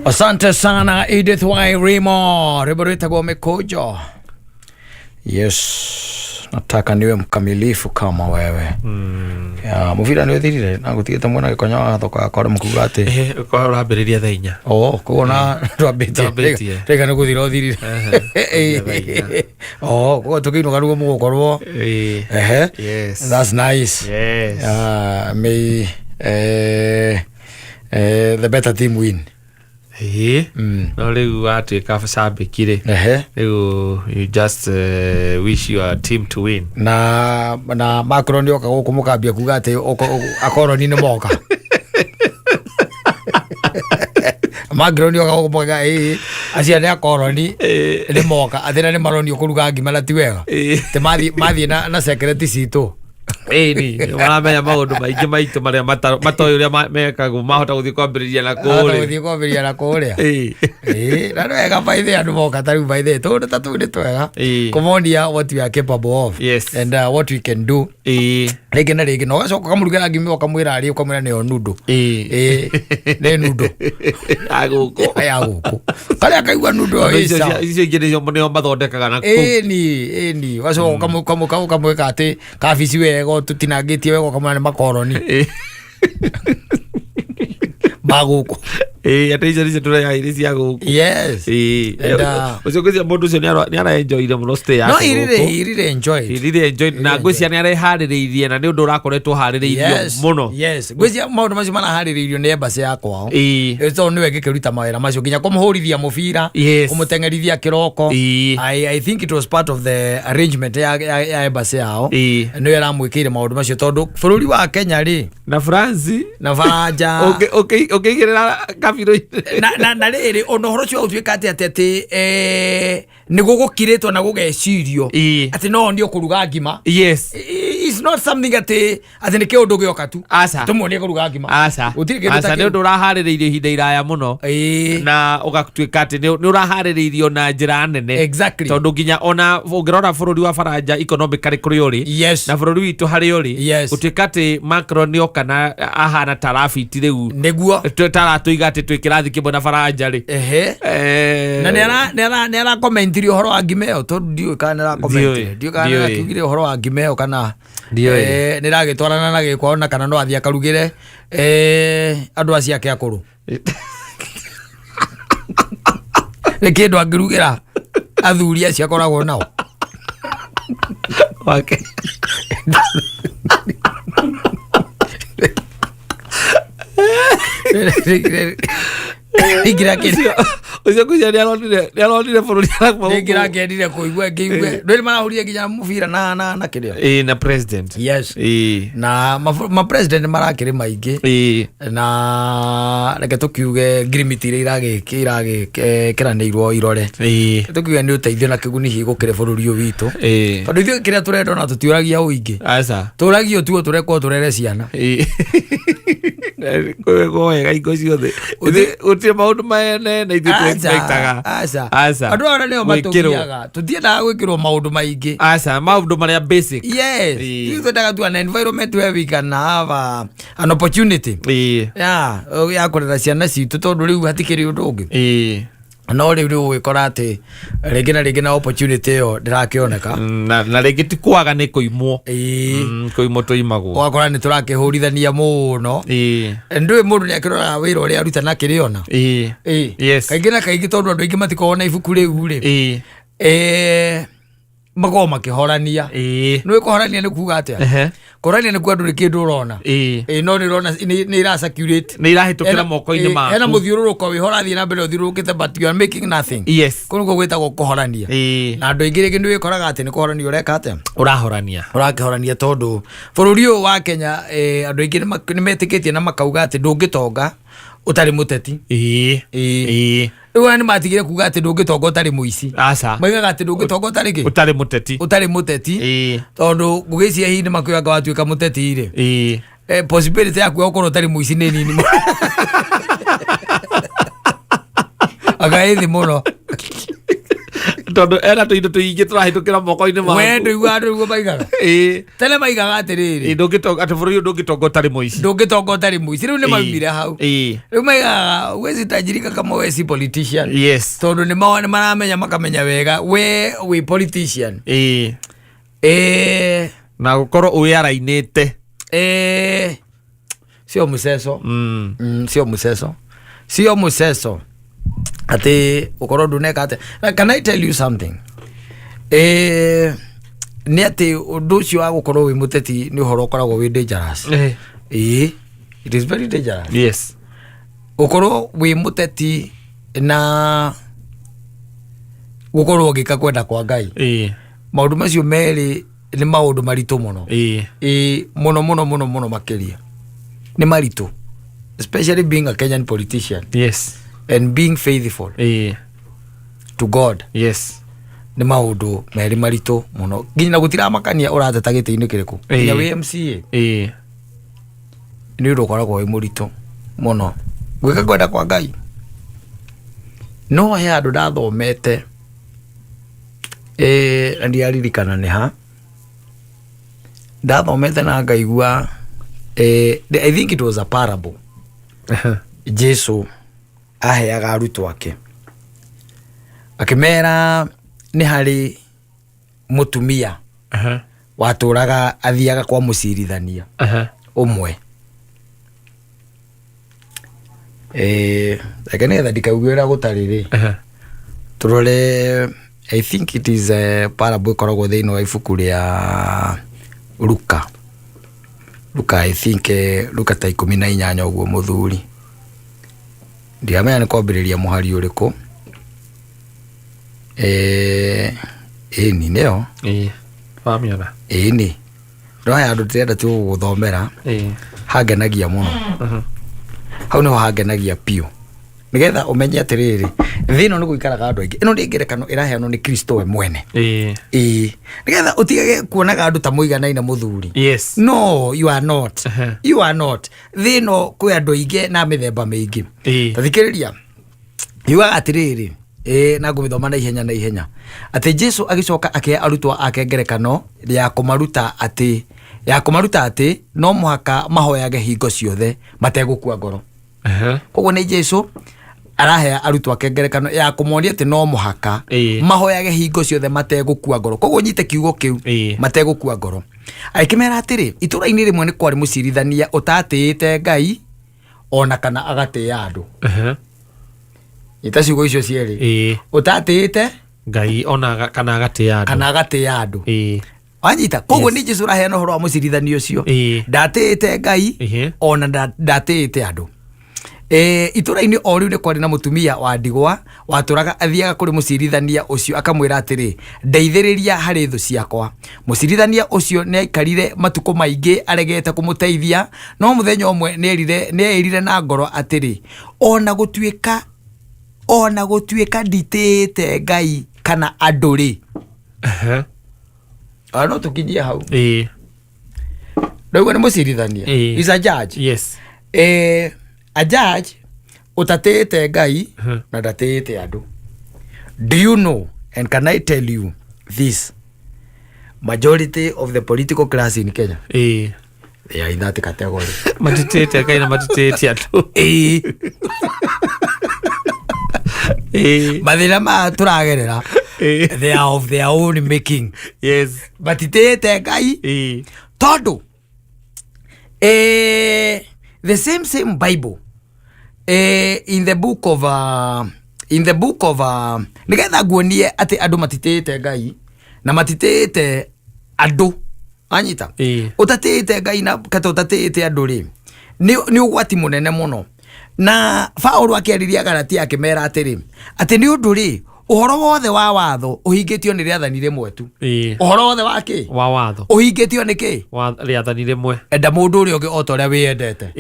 Asante sana Edith Wairimo, Reborita Gome Kojo. Yes, nataka niwe mkamilifu kama wewe. Ya, muvira ni thirire na gutigite mwana gikonyo athoka akore mukuga ati. Kwa urambiriria thainya. Kuona twambitie. Rega ni guthira thirire. Ko tukinuka rugo mugukorwo. Yes. That's nice. Yes. May the better team win. No rĩu atuĩka cabiki rĩ rĩu you just wish your team to win na Macron ndio kago mukambia kuga ati akoroni ni moka Macron ndio kago moka acia ni akoroni ni moka athina ni maroni okuruga ngima na ti wega te mathi na secret citu ni maramenya maundu maingi maitu maria matoy uria mekagwo mahota guthii kwambiriria na kuria na wega baithe andu moka tariu baithe tundu tatu ni twega kumonia what we are capable of. Yes. And what we can do rege na rege no gacoka kamurugira ngimi okamwira ari okamwira ni onundo ne nudo aguko kale akaigwa nudo icio ngirecio munio mathondekaga na ni gacoka kamweka ati kabici wega tutinangitie wega kamwana ni makoroni maguko ataiza rice turaya iri cia guku. Yes. Ucio kwisia mundu ucio ni ara enjoy the most stay yake. No, he really enjoyed. Na gwisia ni ara haririirie na ni undu urakoretwo haririirio muno. Yes. Gwisia maundu macio mana haririirio ni embassy yakwa. Eto ni wege kiruta mawira macio kinya kumuhurithia mubira, kumutengerithia kiroko. I think it was part of the arrangement ya embassy yao. No era mwikire maundu macio tondu bururi wa Kenya ri na France na Faraja. Okay girera na riri ono horo cio utwika ati ni gugukiritwo na gugecirio ati no ndio kuruga ngima. Yes. It's not something ati ni kiundu gioka tu tumuone kuruga ngima asa ni undu urahaririirio ihinda iraya muno na ugatwika ati ni urahaririirio na njira nene. Exactly. Tondu nginya ona ungirora bururi wa Faraja economically kuri uri na bururi witu hari uri utwika ati Macron ni okana ahana tarafiti riu niguo taratuiga ati twikirathi kimwe na Faraja ri na nera commentiri horo wa ngimeo tondu ndio kana ra comment ndio kana kugire horo wa ngimeo kana niragitwarana na gikwa ona kana no athia akarugire andu acia ake akuru ni kindu angirugira athuri acia koragwo nao wake igira kiri ucio kuja ni alonire bururi akwa igira kendire kuigwa ngiigwe ndiri marahuria ginya mubira na kirio na president. Yes. Na ma president marakiri maingi na reke tukiuge grimiti irage kiranirwo irore tukiuge ni uteithio na kiguni hi gukire bururi witu tondu ithio kiria turenda na tutiuragia uingi turagio tuo turekwo turere ciana kwego wega ingo ciothe utie maundu maene na ithu twektaga andu ara nio matugiaga tutiendaga gwikirwo maundu maingi maundu maria basic. Yes. Ithu ndaga tu an environment where we can have an opportunity ya kurera ciana citu tondu riu hatikiri undu ungi no riu gwikora ati rigi na opportunity yo ndirakioneka na rigi ti kwaga ni kuimwo tuimagwo wakora ni turakihurithania muno ndui mundu ni akirora wira uria aruta na kiriona kaingi na kaingi tondu andu aingi matikona ibuku riu ri mago makihorania no kuhorania ni kuga atia korania ni kwandu kindu urona no ni rona ni ira circulate ni irahitukira moko-ini maku hena muthiururuko wi horathi na mbere uthirurukite but you are making nothing. Yes. Kuno gwitagwo kuhorania na andu aingi ringi ni wikoraga ati ni kuhorania ureka atia urakihorania tondu bururi uyu wa Kenya andu aingi ni metikitie na makauga ati ndungitonga utari muteti riu ni matigire kuga ati ndungitonga utari muici maigaga ati ndungitonga utari muteti tondu ngugiciia hihi ni makwiraga watuika muteti ri possibility yaku ukorwo utari muici ni nini agaithi muno tondu era tuindo tuingi turahitukira moko-ini maku we nduigua andu maigaga tele maigaga atiriri ndungitonga ati bũrũri ũyũ ndũngĩtonga ũtarĩ mũici ndũngĩtonga ũtarĩ mũici rĩu nĩ maumire hau rĩu maigaga wezi tajirika kama we si politician tondu nĩ maramenya makamenya wega we wi politician na gũkorwo wĩarainĩte sio museso ati ukorwo nduneka ate. Can I tell you something? Ni ati undu ucio wa gukorwo wi muteti ni uhoro ukoragwo wi dangerous. It is very dangerous. Ukorwo wi muteti na gukorwo gika kwenda kwa Ngai. Maundu macio meri ni maundu maritu muno. Muno makiria. Ni maritu. Especially being a Kenyan politician. And being faithful to God. Ni maundu meri maritu muno. Nginya gutira makania urateta giti-ini kiriku. Nginya wi MCA. Ni ukoragwo wi muritu muno. Gwika kwenda kwa Ngai. No he andu ndathomete ndiaririkana ni ha ndathomete na ngaigua I think it was a parable. Jesu aheaga arutwo ake akimera ni hari mutumia waturaga athiaga kwa mucirithania umwe lakini etha ndikaugwira gutariri turore. I think it is a parable koragwo thiini wa ibuku ria Luka I think Luka ta 18 uguo muthuri ndiamenya ni kwambiriria muhari uriku ni neo wamiona ni roya andu tirenda tu guthomera hangenagia muno hau niho hangenagia piu nigetha umenye atiriri thino ni guikaraga andu aingi ino ndi ngerekano iraheanwo ni Kristo we mwene nigetha utigage kuonaga andu ta muiganaine muthuri. No, you are not thino kwi andu aingi na mithemba mingi tathikiriria yuga atiriri na ngumithoma na ihenya ati Jesu agicoka ake arutwa ake ngerekano ya kumaruta ati no muhaka mahoyage hingo ciothe mategukua ngoro. Koguo ni Jesu arahe arutwo ake ngerekano ya kumonia ati no muhaka mahoyage hingo ciothe mategukua ngoro. Koguo nyite kiugo kiu mategukua ngoro. Aikimera atiri itura-ini rimwe ni kwari mucirithania utatĩĩte Ngai ona kana agatia andu. Ita ciugo icio cieri utatĩĩte Ngai ona kana agatia andu. Wanyita koguo ni Jesu araheana uhoro wa mucirithanio ucio ndatĩĩte Ngai ona ndatĩĩte andu. Itura-ini o riu ni kwari na mutumia wa ndigwa waturaga athiaga kuri mucirithania ucio akamwira atiri ndeithiriria hari thu ciakwa. Mucirithania ucio ni aikarire matuko maingi aregete kumuteithia no muthenya umwe ni erire na ngoro atiri ona gutuika nditĩĩte Ngai kana andu ri no tukinyie hau ndoigua ni mucirithania is a judge. A judge utatĩĩte Ngai na ndatĩĩte andu. Do you know, and can I tell you this, majority of the political class in Kenya they are in that category. Matitĩĩte Ngai na matitĩĩte andu. Mathĩna ma turagerera they are of their own making. Matitĩĩte Ngai tondu the same Bible in the book of nigetha nguonie ati andu matitĩĩte Ngai na matitĩĩte andu anyita utatĩĩte Ngai na kata utatĩĩte andu ri ni ugwati munene muno. Na Paulo akiariria Galatia akimera atiri ati ni undu ri uhoro wothe wa watho uhingitio ni riathani rimwe tu. Uhoro wothe wa ki wa watho uhingitio ni ki riathani rimwe. Enda mundu uri ungi ota uria wiyendete.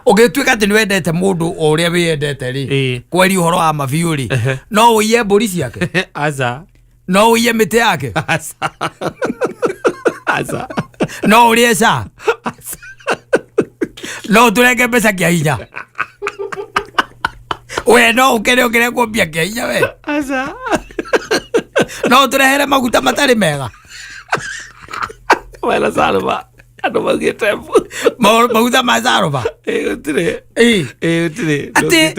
Ugituika ati ni wendete mundu uria wiyendete ri kweri uhoro wa mabiu ri no uiye mburi ciake no uiye miti yake no urie ca no turenge mbeca kia hinya we no ukere kumbia kia hinya we no turehere maguta matari mega wala salva ando magete maguta ma Salva utire ati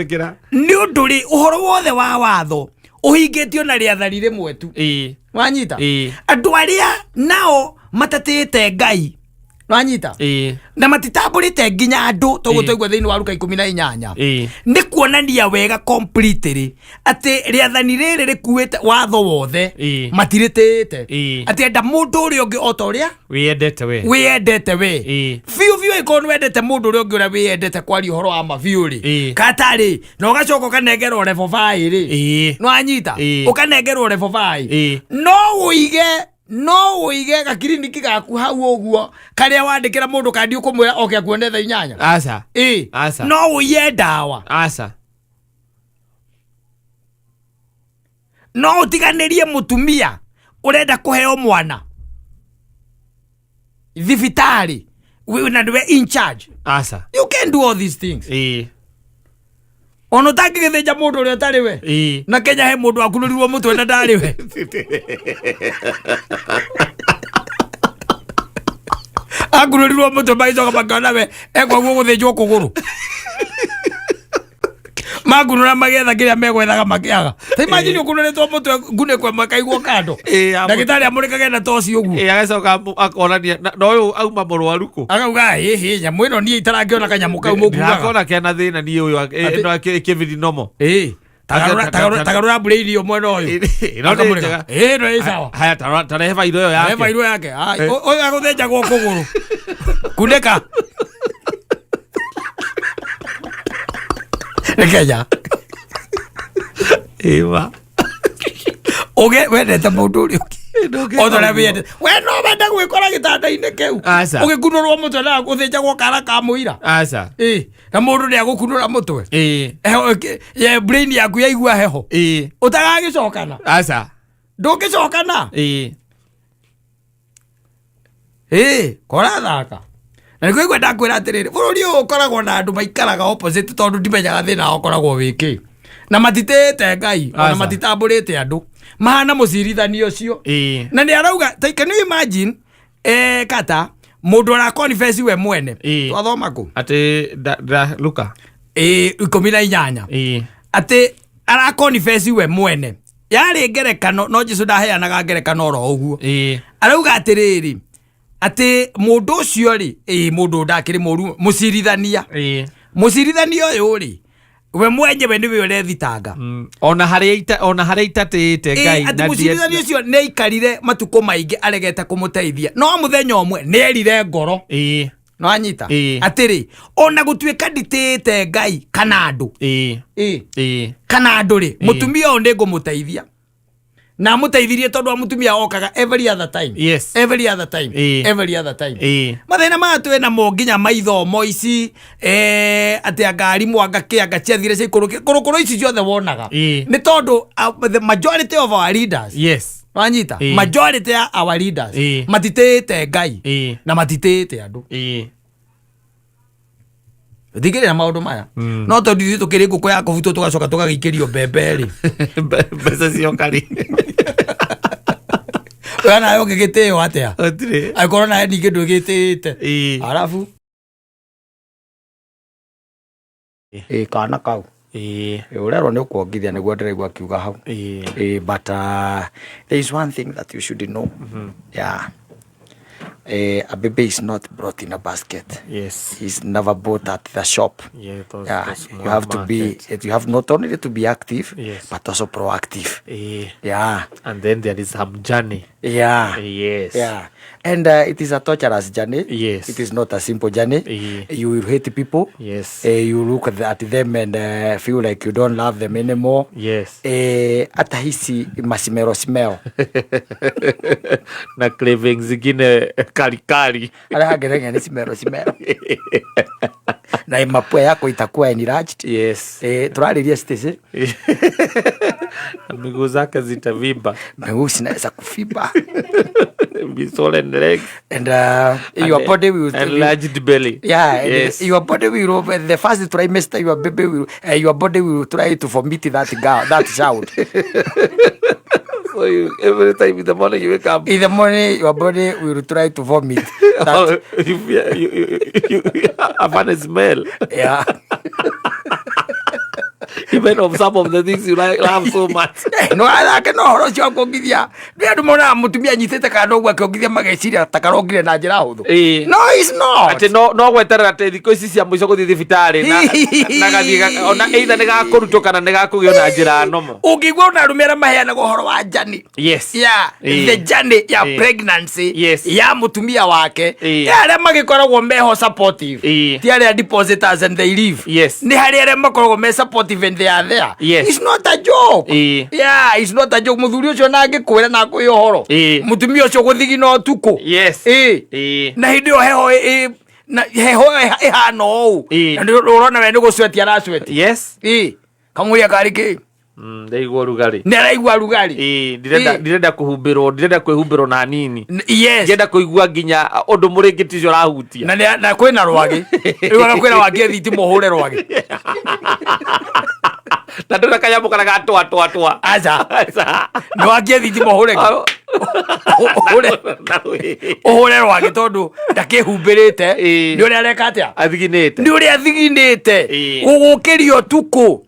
ni unduri uhoro wothe wa watho uhingitio na riathani rimwe tu wanyita andu aria nao matatite Ngai wanyita na matitambũrĩte nginya andũ toguo twaigua thĩinĩ wa Luka 18 nĩ kuonania wega completely atĩ rĩathani rĩrĩ rĩkuĩte watho wothe matirĩtĩte atĩ enda mũndũ ũrĩa ũngĩ o ta ũrĩa wĩendete we biũ biũ ĩkorwo nĩ wendete mũndũ ũrĩa ũngĩ ũrĩa wĩendete kwaria ũhoro wa ma biũ rĩ katarĩ na ũgacoka ũkanengerwo level 5 rĩ nĩ wanyita ũkanengerwo level 5 no uige gakiriniki gaku hau uguo karia wandikira mundu kandi ukumwira oke akuone tha 8 asa no uye ndawa no utiganirie mutumia urenda kuheo mwana thibitari we na we in charge you can do all these things ono taki githinja mundu uria tari we na Kenya he mundu akururirwo mutwe na ndari we akururirwo mutwe baicoka makana we ekwa guo guthinjwo kuguru magunura magetha kiria megwethaga makiaga ta imagine ukururitwo mutwe ngune kwa makaigwo kando ndagitari amurikage na toci uguo agacoka akonania no uyu auma murwaru ku akauga hihi nyamu ino nie itarangiona kanyamu kau muguaga akona kena thina nie uyu ino akividi nomo tagarura mbure mwena uyu no isawa haya tarehe bairo yake oyo aguthenjagwo kuguru kuneka Kenya Eva oge wendete mundu uri othora wende we no wende gwikora gitanda-ini kiu ugikunurwo mutwe na guthinjagwo kara ka muira na mundu ni agukunura mutwe ye brain yaku yaigua heho utagagicokana ndungicokana kora thaka na nĩguo igwe ndakwĩra atĩrĩrĩ bũrũri ũyũ ũkoragwo na andũ maikaraga opposite tondũ ndimenyaga thĩna wao ũkoragwo wĩkĩ na matitĩte Ngai ona matitambũrĩte andũ mahana mũcirithania ũcio na nĩ arauga can you imagine kata mũndũ ara confess we mwene twathoma kũ atĩ Luka 18 atĩ ara confess we mwene yarĩ ngerekano no Jesũ ndaheanaga ngerekano oro ũguo arauga atĩrĩrĩ ati mundu ucio ri mundu ndakiri muru mucirithania mucirithania uyu ri we mwenyewe niwe urethitanga ona haria itatite Ngai na ati mucirithania ucio ne ikarire matuko maingi aregete kumuteithia no muthenya umwe ne erire ngoro no anyita atiri ona gutuika nditite Ngai kana andu kana andu ri mutumia o ndingumuteithia na muteithirie tondu amutumia okaga every other time mathina matwe na monginya maithomo ici ati angari mwanga kianga ciathire cia kurukuru ici ciothe wonaga ni tondu the majority of our leaders wanyita majority ya our leaders matitite Ngai na matitite andu thigirira maundu maya no tondu ithu tukiri nguku ya kubuto tugacoka tugagikirio mbembe ri mbeca cio kari wana yo gigiteo atia akorwo na ningi ndugitite arafu kana kau urero ni ukuongithia niguo ndiraigua kiuga hau but there is one thing that you should know a baby is not brought in a basket. He's never bought at the shop. You have to be, you have not only to be active, but also proactive. And then there is some journey. And it is a torturous journey. It is not a simple journey. You will hate people. You look at them and feel like you don't love them anymore. Ata hisi masimero smell. Na cravings zingine kari. Ala hagerenya ni simero. Na imapwe yako itakuwa enlarged. Turalilia stese. Miguu zake zitavimba. Miguu zinaweza kufimba. Bisole and legs. And your body will enlarged belly. Your body will the first trimester your body will try to vomit that child. Every time in the morning you wake up. In the morning, your body will try to vomit. You have a smell. Yeah. Even of some of the things you love so much. No, I cannot horo cio kongithia. Nĩ andũ mona mũtumia anyitĩte kana ũguo akĩongithia mageciria ta karongire na njĩra hũthũ. No, it's not. Ati no gweterera te thikũ ici cia mũico gũthiĩ thibitarĩ na gathiĩ ona either nĩ gakũrutwo kana nĩ gakũgĩa na njĩra nomo. Ũngĩigua ona arũme arĩa maheanaga ũhoro wa journey. Yes. Yeah. The journey ya pregnancy. Yes. Ya mũtumia wake. Arĩa magĩkoragwo meho supportive. Ti arĩa depositors and they leave. Yes. Nĩ harĩ arĩa makoragwo me supportive and they are there. Yes. It's not a joke. Yeah, it's not a joke. Mũthuri ũcio na angĩkwĩra na kwĩ ũhoro. Mũtumia ũcio gũthigina ũtukũ. Yes. Na hĩndĩ ĩyo heho na heho ĩhana ũũ. Na ũrona we nĩ gũcweti aracweti. Yes. Kamũria karĩ kĩ? Ndaigua rugari. Nĩ araigua rugari. Ndirenda kũhumbĩrwo, ndirenda kwĩhumbĩrwo na nini. Yes. Ndirenda kũigua nginya ũndũ mũrĩngĩti ũcio ũrahutia. Na kwĩna rwagĩ. Rĩu kwĩna wangĩ thitima ũhũre rwagĩ. Na ndona kanyamũ kana gatwa. Aca. Nĩ wangĩ thitima ũhũre. Ũhũre rwagĩ tondũ ndakĩhumbĩrĩte. Nĩ ũrĩa areka atĩa? Athiginĩte. Nĩ ũrĩa athiginĩte. Gũgũkĩrio tukũ.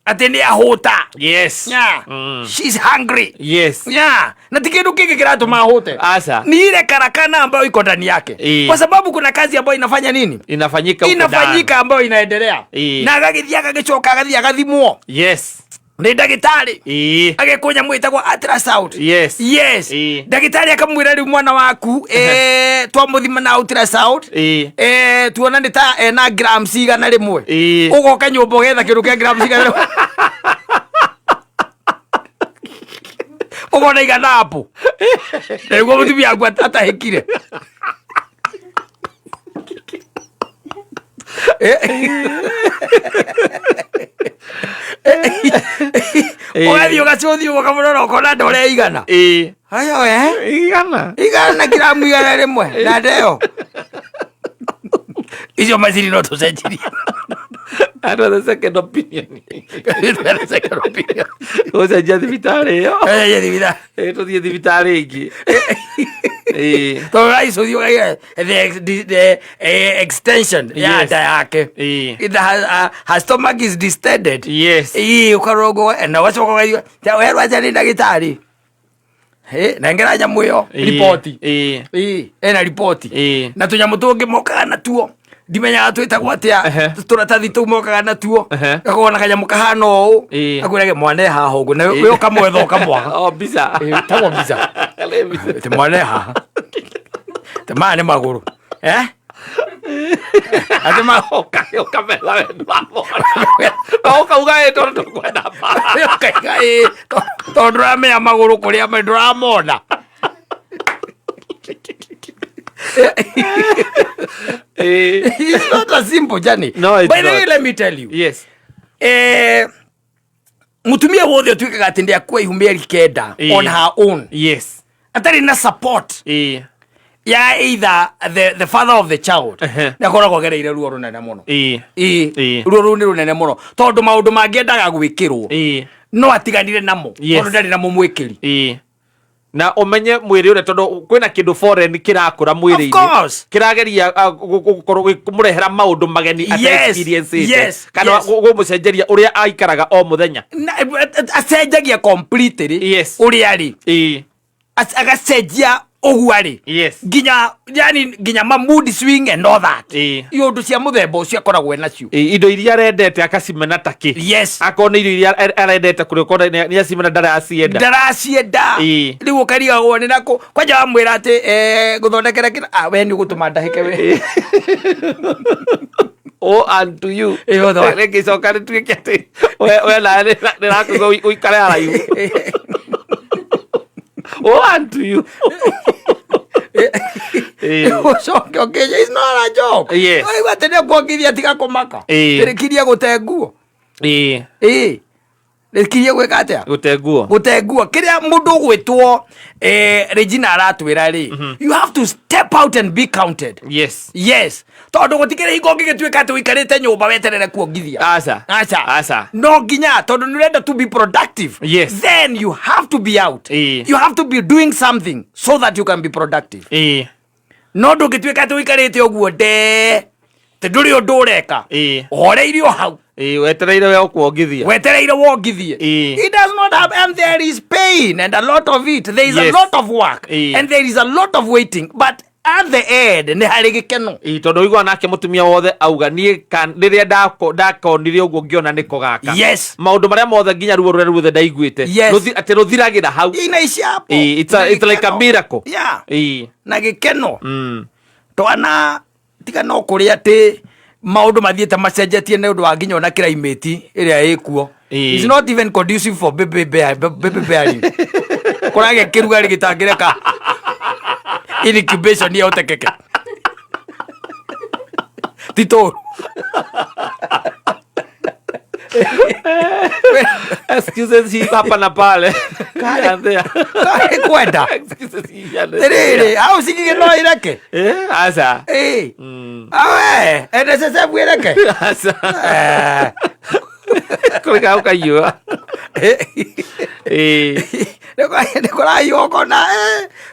Ati ni ahota. Yes. Yeah. She's hungry. Yes. Yeah. Na tikidu kiki kiratuma ahote. Asa. Ni ile karakana ambayo iko ndani yake. Kwa sababu kuna kazi ambayo inafanya nini? Inafanyika ambayo inaendelea. Na agagithia agagicoka agathia agathimwo. Yes. Ni ndagitari. Agekunya mwitagwo ultrasound. Yes. Yes. Ndagitari akamwira ri mwana waku twamuthima na ultrasound. Tuona ni ta na grams igana rimwe. Ugoka nyumba ugetha kindu kia grams igana rimwe. Ugona igana hapo. Niguo mutumia wangu atahikire. Ogathio gacuthi ukamurora ukona ndore igana. Hayo igana gramu igana rimwe na ndeo. Icio macini no tucenjirie. Another second opinion. Ucenjia thibitarĩ ĩyo. Tũthiĩ thibitarĩ ĩngĩ. So right, so you the extension nda yake. Her stomach is distended. Yes. Ukarogo na wacoka werwa jani ndagitari. Na ngera nyamu yo report. Na report. Na tunyamu tungi mokaga na tuo. Ndimenyaga twitagwo atia turatathi tu mokaga na tuo. Gakona kanyamu kahana ũũ. Akwirage mwane haha ũguo na we ũkamwetha ũkamwaga. Oh bisa. Tagwo bisa. Te mwane haha. Te mane maguru. Ate mahoka ukamela we ndamona. Ukauga tondu kwenda ba. Ukaiga tondu ramenya maguru kuria ndramona. It's not a simple journey. No, it's By the way, let me tell you. Yes. Mutumia wothe tuikaga ati ndia kwa ihumeri kenda on her own. Yes. Atari na support. Ya either the father of the child. Na koragwo gereire ruo runene muno. Ruo runene muno. Tondu maundu mangiendaga gwikirwo. No atiganire namo. Tondu ndari na mumwikiri. Na umenye mwiri ure tondu kwina kindu foreign kirakura mwiri kirageria gukorwo kumurehera maundu mageni at experience kana gumucenjeria uria aikaraga o muthenya acenjagia completely uria ari agacenjia ogwari nginya ma mood swing and all that yondu cia muthemba ucio akoragwo nacio indo iria arendete akacimena taki akona indo iria arendete kuri kona ni acimena ndaracienda riu ukarigagwo ni nako kwanja wamwira ati guthondekera kina we ni gutuma ndahike we and to you reke sokari twikete we na nirakuga uikare haraihu and to you. Okay, it's not a joke. Yes. I tene kuongithia tiga kumaka. Terekiria gutenguo. Terekiria gweka atia? Gutenguo. Kiria mundu gwitwo Regina aratwira ri. You have to step out and be counted. Yes. Tondu gutikire hingo ngigitwika ati wikarite nyumba weterere kuongithia. Asa. No nginya tondu nurenda to be productive. Yes. Then you have have to be out. You have to be doing something so that you can be productive. No ndũngĩtuĩka atĩ ũikarĩte ũguo te ndũrĩ ũndũ ũreka ũhoreire o hau wetereire wongithie. It does not have, and there is pain and a lot of it. There is a lot of work and there is a lot of waiting, but at the end nĩ harĩ gĩkeno. Tondũ ũigua nake mũtumia wothe auga niĩ rĩrĩa ndakonire ũguo ngĩona nĩko gaka. Maũndũ marĩa mothe nginya ruo rũrĩa ruothe ndaiguĩte atĩ rũthiragĩra hau. It's like a miracle. Na gĩkeno twana tiga no kũrĩa atĩ maũndũ mathiĩte macenjetie nĩ ũndũ wa nginya ona climate ĩrĩa ĩkuo. It's not even conducive for baby bearing. Kũragĩa kĩrugarĩ gĩtangĩreka incubation ya utekeke. Tito. Excuses hii hapa na pale. Kaya kwenda. Excuses hii yana. Terere, au sikike no ireke. Asa. Awe, NSSF ireke. Asa. Kulika ukayua. Nikora yoko na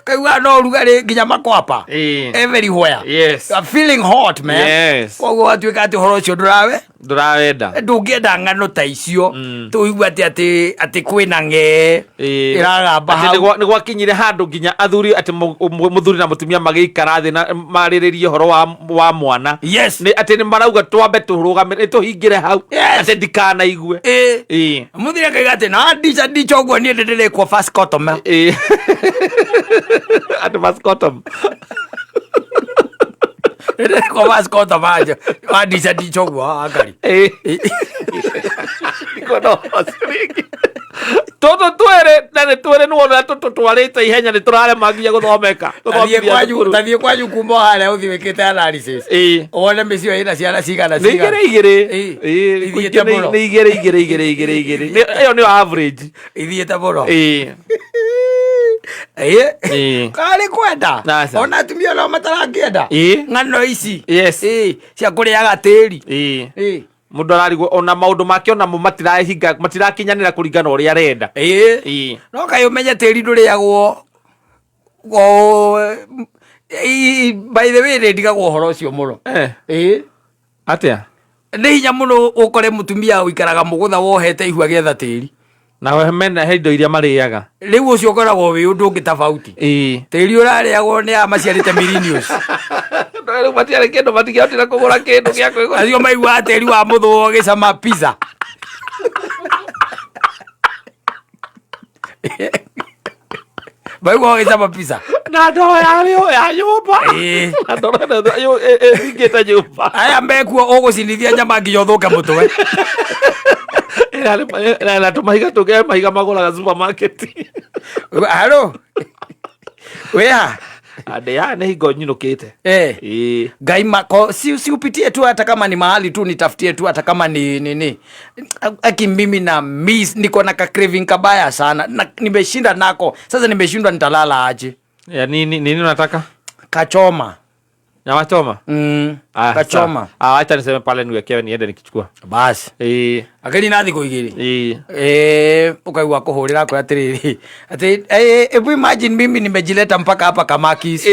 kaigua no rugarĩ nginya makwapa everywhere. You are feeling hot, man. Koguo atuĩka atĩ ũhoro ũcio ndũrawenda ndũngĩenda ng'ano ta icio tũigua atĩ kwĩna ng'e ĩragamba hau. Nĩ gwakinyire handũ nginya athuri atĩ mũthuri na mũtumia magĩikara thĩ na marĩrĩrie ũhoro wa mwana. Atĩ nĩ marauga twambe tũrũgame tũhingĩre hau atĩ ndikanaigue. Mũthuri akaiga atĩ na ndica ũguo niĩ ndĩrĩkwo first cottom. At first cottom. Kwa first cottom aja. Ndica ũguo akari. Toto twere nuona twarĩte ihenya nĩ tũrarema nginya gũthomeka. Tathiĩ kwanyu kuma harĩa ũthiĩ wĩkĩte analysis. Wone mĩciĩ ĩna ciana cigana. Igĩrĩ. Ĩyo nĩ average. Ithiĩte mũno. Karĩ kwenda ona atumia no matarangĩenda ng'ano ici cia kũrĩaga tĩri. Mũndũ ararigwo ona maũndũ make ona mo matirakinyanĩra kũringana ũrĩa arenda. No kaĩ ũmenye tĩri ndũrĩagwo by the way ndigagwo ũhoro ũcio mũno. Atĩa nĩ hinya mũno ũkore mũtumia ũikaraga mũgũtha wohete ihua gĩetha tĩri na mena he indo iria marĩaga. Rĩu ũcio ũkoragwo wĩ ũndũ ũngĩ tofauti. Tĩri ũrarĩagwo nĩ a maciarĩte millennials. Rĩu matiarĩ kĩndũ matingĩhotire kũgũra kĩndũ gĩa kwĩgũra. Acio maigua tĩri wa mũthũa ũgĩcama pizza. Maigua ũgĩcama pizza. Na ndoo ya nyũmba. Na ndoo ĩthingĩte nyũmba. Aya mekuo ũgũcinithia nyama nginya ũthũke mũtwe. Na tũmahiga tũngĩ mahiga magũraga supermarket. Halo. Wea. Adea nĩ hingo nyinũkĩte. Ngai mako si upitie tu hata kama ni mahali tu nitafutie tu hata kama ni aki mimi na miss niko na craving kabaya sana na nimeshinda nako. Sasa nimeshindwa nitalala aje. Ya nini unataka? Kachoma. Nyama choma? Kachoma. Acha niseme pale niwekewe niende nikichukua. Basi. Akeni nathi kuigiri. Ukaigua kuhurira kwa atiriri. Ati hebu imagine mimi nimejileta mpaka hapa Kamakis.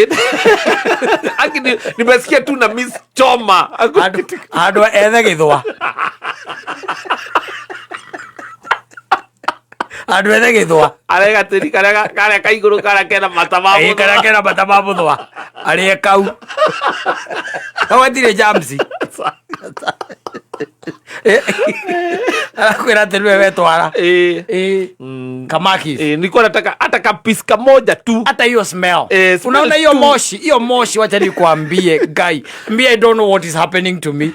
Akini nimesikia tu na Miss Choma. Ado ethe githwa. Ado ethe githwa. Arega tiri kare kaiguru kare kena matababu. Kare kena matababu thwa. Ari kau. Hawatire jamsi. Kwera tena wetwara. Kamakis. Nilikuwa nataka hata kapiska moja tu. Hata hiyo smell. Unaona hiyo moshi, wacha nikwambie guy. Me I don't know what is happening to me.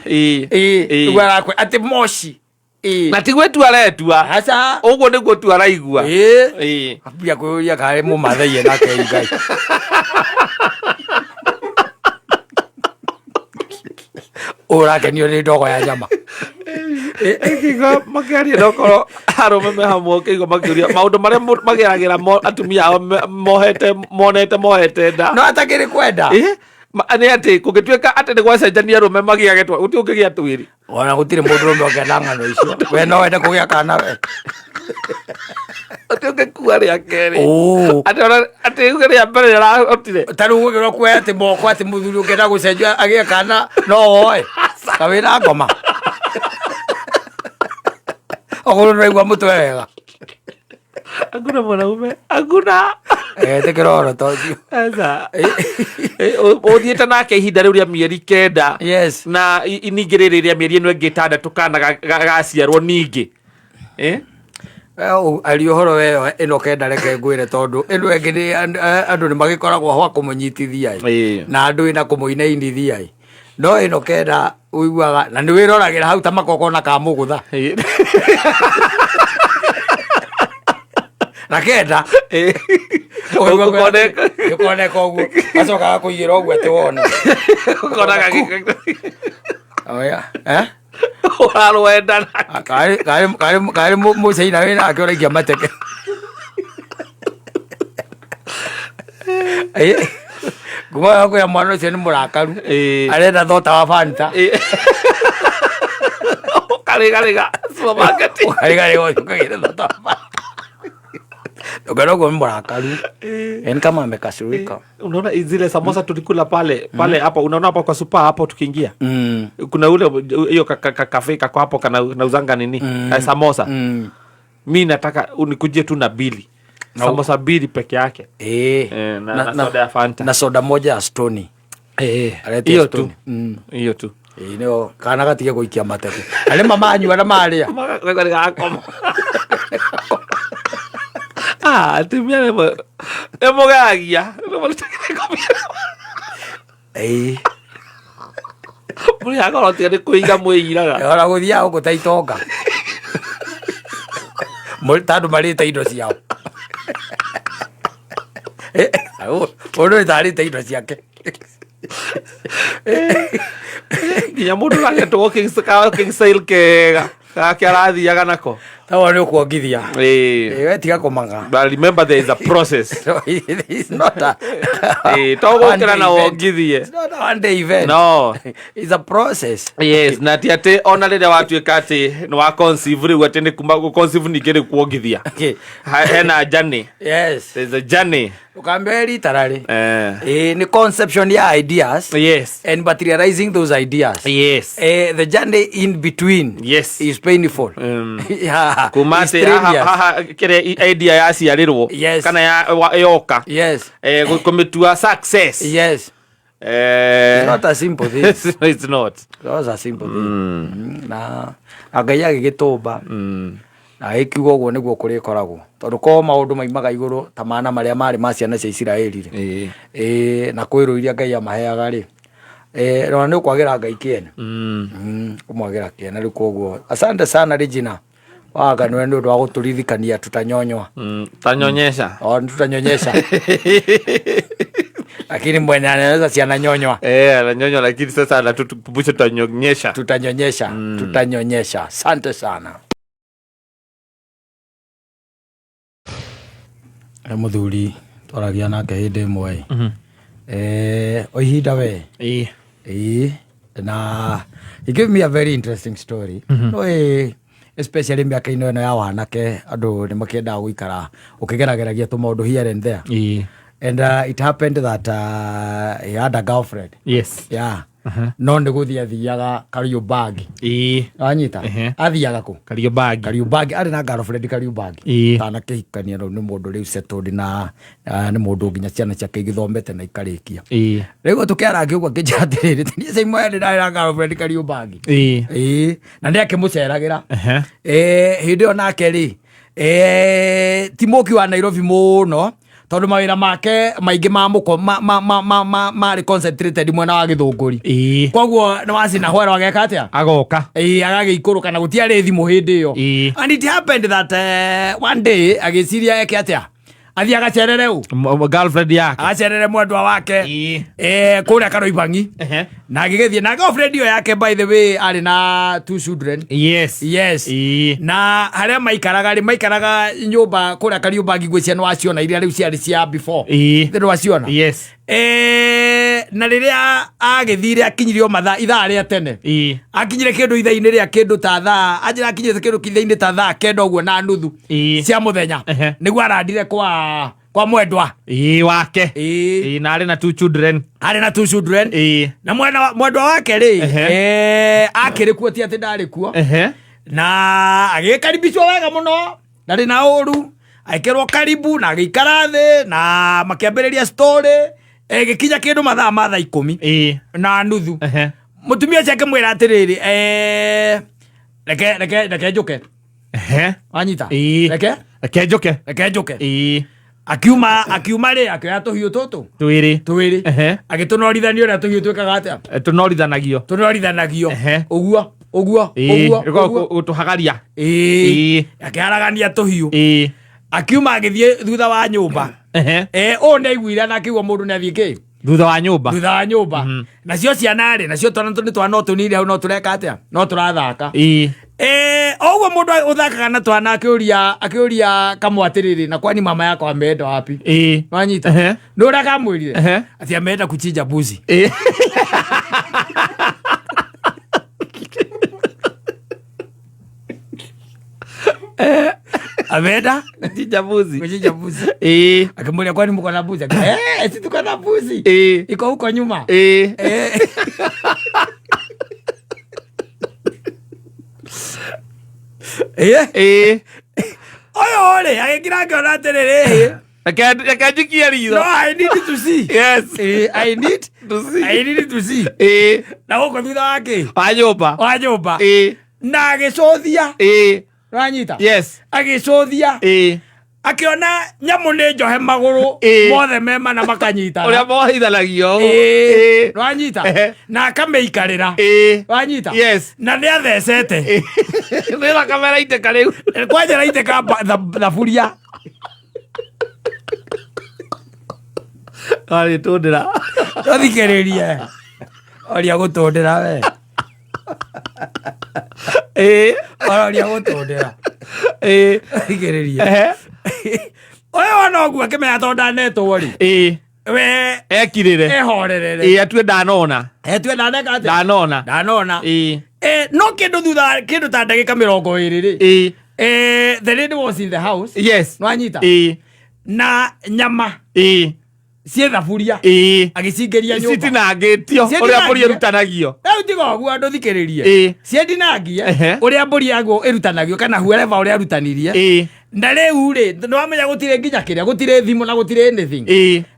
Wera kwa ati moshi. Na tigwe tu aretua. Hasa uguo niguo tu araigua. Apia kuya kare mu mathaiye nake guy. Ũrakenio nĩ ndogo ya nyama. Ikiga makĩaria ndokoro arũme me hamwe kĩigo makĩũria maũndũ marĩa mageragĩra atumia ao monete nda. No atakĩrĩ kwenda. Nĩ atĩ kũngĩtuĩka atĩ nĩ gwacenjania arũme magĩage gũtirĩ ũngĩgĩa twĩri. Ona gũtirĩ mũndũ ũrũme ũngĩenda ng'ano icio. We no wende kũgĩa kana we. ati ungekuwa ria keri ati ria mbere arahotire taru gukira kuoya ati moko ati muthuri ungenda gucenjia agie kana no oe kawina ngoma oguru nraigua mutwe wega aguna mwanaume aguna tekiroro tocio asa uthiete nake ihinda riu ria mieri 9 yes na ningĩ rĩrĩ rĩa mĩeri ĩno ĩngĩ 6 kana gaciarwo ningĩ ari uhoro weyo ino kenda reke ngwire tondu ino engi ni andu ni magikoragwo hwa kumunyitithia na andu ina kumuinainithia no ino kenda uiguaga na ni wiroragira hau ta makoko na kamugutha na kenda ukoneka uguo acokaga kuigira uguo ati wone ukonaga oya urarwenda kari muceina wina ake uraikia mateke nguma yako ya mwana ucio ni murakaru arenda thota wa Fanta kariga supermarket ukagira thota wa Fanta ukarogo murakaru en kama amekasirika. Unaona zile samosa tulikula pale hapa, unaona hapa kwa super hapo tukiingia kuna ule hiyo kafe kako hapo kana nauzanga nini samosa. Mimi nataka unikujie tu na bili samosa 2 peke yake na soda ya Fanta na soda moja ya Stony hiyo tu ino kana gatige guikia mateke ale mama anyu ara maria gakoma timia emogagia muri agora tire kuiga muiraga ora guthia uko taitonga muri tandu mari taindo ciao oro tari taindo ciake nginya mundu ragetwo king sale kega kakiarathiaga nako tawa ni kuongithia tiga kumaga, but remember there is a process. So it's not a togokera na wongithie, it's not a one day event. No, it's a process. Yes, na tiate ona rire watuika ati no wa conceive ri ati ni kuma go conceive ni kire kuongithia. Okay, hena journey. Yes, there's a journey. Ukamberi tarari ni conception ya ideas. Yes, and materializing those ideas. Yes, the journey in between. Yes, is painful. Yeah, kumate ha kire idea ya ciarirwo kana ya yoka. Yes, gukometua success. Yes, it's not a simple thing. It's not. It's a simple thing. Na agaya gigitumba na ikiugo uguo niguo kuri koragwo tondu ko maundu maimaga iguru ta mana maria mari ma ciana cia Isiraeli ri na kwiruiria Ngai amaheaga ri rona ni kwagira Ngai kiene kumwagira kiene ri koguo. Asante sana Regina waga nwe ndu wa guturithikania tutanyonywa tanyonyesha tutanyonyesha lakini mwenye anaweza ciana nyonywa ananyonywa lakini sasa anatukumbusha tutanyonyesha. Asante sana muthuri twaragia nake hindi imwe oihinda we na he gave me a very interesting story. No especially miaka-inĩ ĩno ya wanake andũ nĩ makĩendaga gũikara ũkĩgerageragia tũmaũndũ here and there. And it happened that he had a girlfriend. Yes. Yeah. No nĩ gũthiĩ athiaga Kariobagi. Anyita athiaga kũ Kariobagi arĩ na girlfriend Kariobagi tanakĩhikania rĩu nĩ mũndũ rĩu settled na nĩ mũndũ nginya ciana ciake igĩthomete na ikarĩkia. Rĩu tũkĩarangia ũguo akĩnjĩra atĩrĩrĩ niĩ caimo nĩ ndarĩ na girlfriend Kariobagi na nĩ akĩmũceragĩra hĩndĩ ĩyo nake rĩ ti mũki wa Nairobi mũno tondu mawira make maingi ma muko mari concentrated mwena wa Githunguri koguo ni wacina hwera ageka atia agoka agagĩikũrũka na gũtiarĩ thimũ hĩndĩ ĩyo. And it happened that one day agĩciria eke atia athi agacerere girlfriend yake agacerere mwendwa wake kũrĩa Karoibangi na agĩgĩthiĩ na girlfriend ĩyo yake by the way arĩ na 2 children. Yes na harĩa maikaraga nyũmba kũrĩa Kariobagi gwĩcia nĩ waciona iria rĩu ciarĩ cia before ndĩ waciona. Yes na riria agithire akinyirio mathaa ithaa ria tene akinyire kindu ithaa-ini ria kindu ta thaa anjira akinyire kindu kithaa-ini ta thaa kenda uguo na nuthu cia muthenya niguo arandire kwa mwendwa wake na ari na 2 children na mwendwa wake ri akiri kuo ti ati ndari kuo na agikaribishwo wega muno ndari na uru aikirwo karibu na agikara thi na makiambiriria story gikinya kindu mathaa 10 na nuthu mutumia ciake mwira atiriri reke njuke anyita reke njuke akiuma ri akioya tuhiu tutu twiri agitunorithania uria tuhiu twikaga atia tunorithanagio uguo gutuhagaria akiharagania tuhiu akiuma agithie thutha wa nyumba o ne igwira na akiwa mundu ne athike thutha wa nyumba nacio ciana ri nacio twana tunire au no tureka atia no turathaka oguo mundu uthakaga na twana akiuria kamwatiriri na kwani mama yako ameenda wapi wanyita ndura kamwirire ati ameenda kuchinja mbuzi ameenda kuchinja mbuzi akimuria kwani mko na mbuzi si tuko na mbuzi iko huko nyuma oyo ri agikira akiona atiriri akanjikia ritho no I need to see yes I need to see na guko thutha wake wa nyumba na agicothia ranyita yes agicothia akiona nyamu ni njohe maguru mothe mema na makanyita uria mohithanagio ranyita na akameikarira ranyita yes na ni athecete nira kamera iteka riu kwanja iteka thaburia ari tundira tuthikiririe oria gutundira we oria gutundira thikiririe oyo wana ogu akimenya tonda netwo ri we ekirire ehorerere atue ndanona no kindu ta ndagika 20 ri the lady was in the house yes nwanyita na nyama cie thaburia agicingeria nyumba citinangitio uria mburi irutanagio riu tiga uguo andu thikiririe ciendinangie uria mburi yaguo irutanagio kana whoever uria irutanirie na riu ri nwamenya gutire nginya kiria gutire thimu na gutire anything